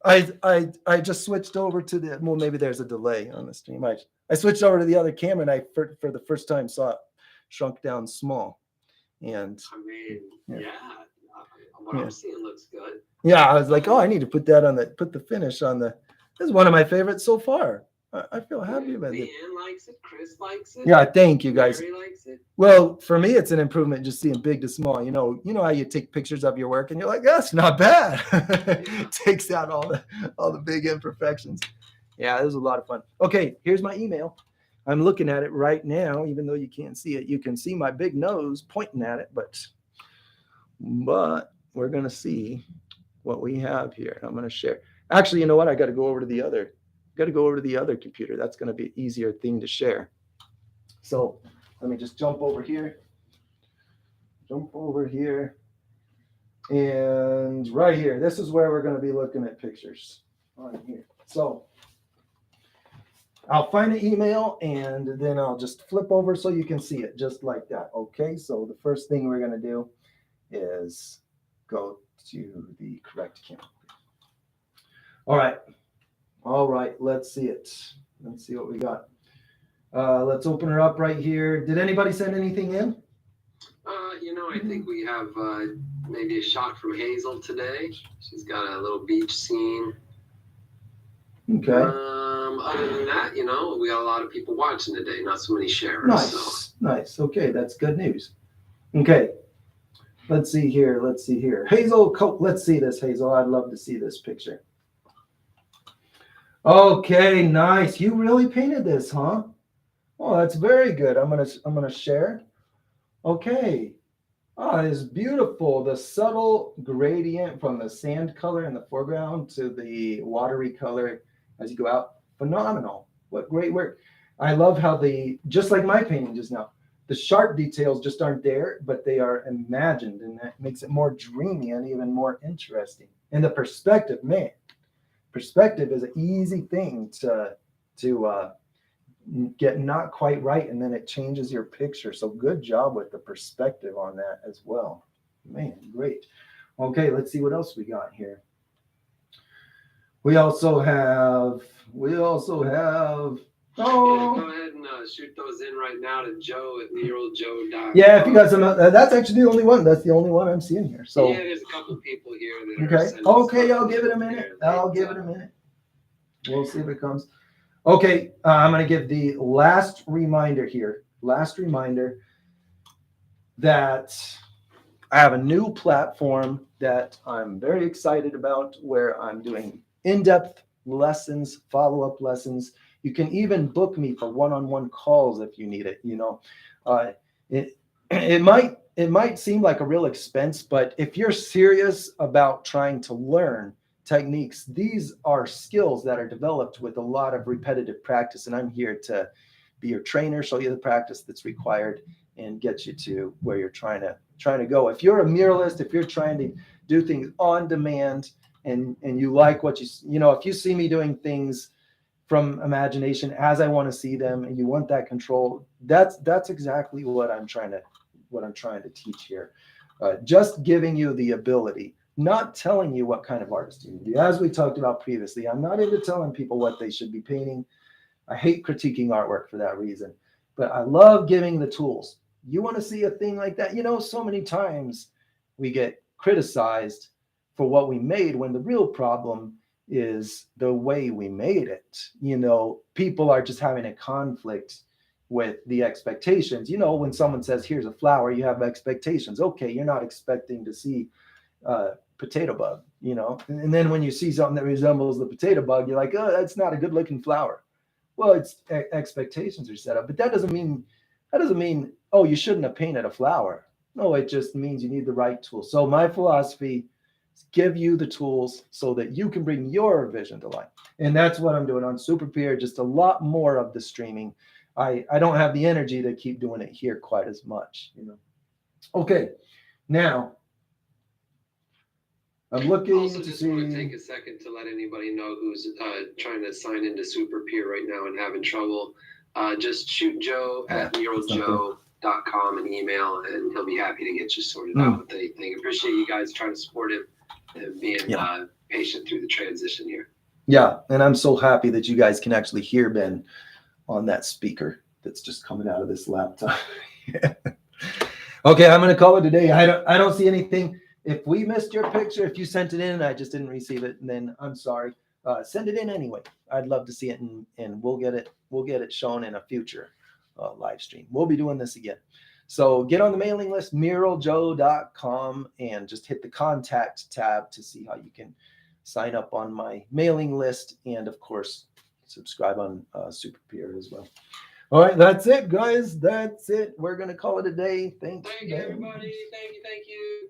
I just switched over to the, well, maybe there's a delay on the stream. I switched over to the other camera, and I for the first time saw it shrunk down small. And I mean, yeah. What I'm seeing looks good. Yeah, I was like, oh, I need to put the finish on the. This is one of my favorites so far. I feel happy about it. Dan likes it. Chris likes it. Yeah, thank you guys. Mary likes it. Well, for me, it's an improvement just seeing big to small. You know how you take pictures of your work and you're like, that's not bad. It takes out all the big imperfections. Yeah, it was a lot of fun. Okay, here's my email. I'm looking at it right now, even though you can't see it. You can see my big nose pointing at it, but we're gonna see what we have here. I'm gonna share. Actually, you know what? I got to go over to the other. Computer. That's going to be an easier thing to share. So let me just jump over here. And right here, this is where we're going to be looking at pictures on here. So I'll find an email and then I'll just flip over so you can see it just like that. Okay, so the first thing we're going to do is go to the correct camera. All right, let's see it. Let's see what we got. Let's open her up right here. Did anybody send anything in? I think we have maybe a shot from Hazel today. She's got a little beach scene. Okay. Other than that, we got a lot of people watching today, not so many sharers. Nice. Okay, that's good news. Okay. Let's see here. Hazel, let's see this, Hazel. I'd love to see this picture. Okay, nice. You really painted this, huh? Oh, that's very good. I'm gonna share. Okay. Oh, it's beautiful. The subtle gradient from the sand color in the foreground to the watery color as you go out. Phenomenal. What great work. I love how just like my painting just now, the sharp details just aren't there, but they are imagined, and that makes it more dreamy and even more interesting. And the perspective, man. Perspective is an easy thing to get not quite right, and then it changes your picture. So good job with the perspective on that as well. Man, great. Okay, let's see what else we got here. We also have. Oh, go ahead and shoot those in right now to Joe at NeroJoe.com. Yeah, if you got some, that's actually the only one. That's the only one I'm seeing here. So yeah, there's a couple people here that are okay. I'll give it a minute. We'll see if it comes. Okay, I'm going to give the last reminder here. Last reminder that I have a new platform that I'm very excited about, where I'm doing in-depth lessons, follow-up lessons. You can even book me for one-on-one calls if you need it. It might seem like a real expense, but if you're serious about trying to learn techniques, these are skills that are developed with a lot of repetitive practice, and I'm here to be your trainer, show you the practice that's required, and get you to where you're trying to go. If you're a muralist, if you're trying to do things on demand, and you like what if you see me doing things from imagination as I want to see them, and you want that control, that's exactly what I'm trying to teach here. Just giving you the ability, not telling you what kind of artist you need to be. As we talked about previously, I'm not into telling people what they should be painting. I hate critiquing artwork for that reason, but I love giving the tools. You want to see a thing like that? So many times we get criticized for what we made, when the real problem is the way we made it. People are just having a conflict with the expectations. When someone says, here's a flower, you have expectations. Okay, you're not expecting to see potato bug, and then when you see something that resembles the potato bug, you're like, oh, that's not a good looking flower. Well, it's expectations are set up, but that doesn't mean, oh, you shouldn't have painted a flower. No, it just means you need the right tools. So my philosophy is give you the tools so that you can bring your vision to life. And that's what I'm doing on Super Pier, just a lot more of the streaming. I don't have the energy to keep doing it here quite as much, Okay, now I'm looking Also, to just see. want to take a second to let anybody know who's trying to sign into Super Pier right now and having trouble. Just shoot Joe at muraljoe.com an email, and he'll be happy to get you sorted out with anything. Appreciate you guys trying to support him and being patient through the transition here. Yeah, and I'm so happy that you guys can actually hear Ben on that speaker that's just coming out of this laptop. Okay, I'm going to call it a day. I don't see anything. If we missed your picture, if you sent it in and I just didn't receive it, then I'm sorry. Send it in anyway. I'd love to see it, and we'll get it shown in a future live stream. We'll be doing this again. So get on the mailing list, muraljoe.com, and just hit the contact tab to see how you can sign up on my mailing list, and of course, subscribe on Super Pier as well. All right, that's it, guys. That's it. We're going to call it a day. Thank you, everybody. Thank you.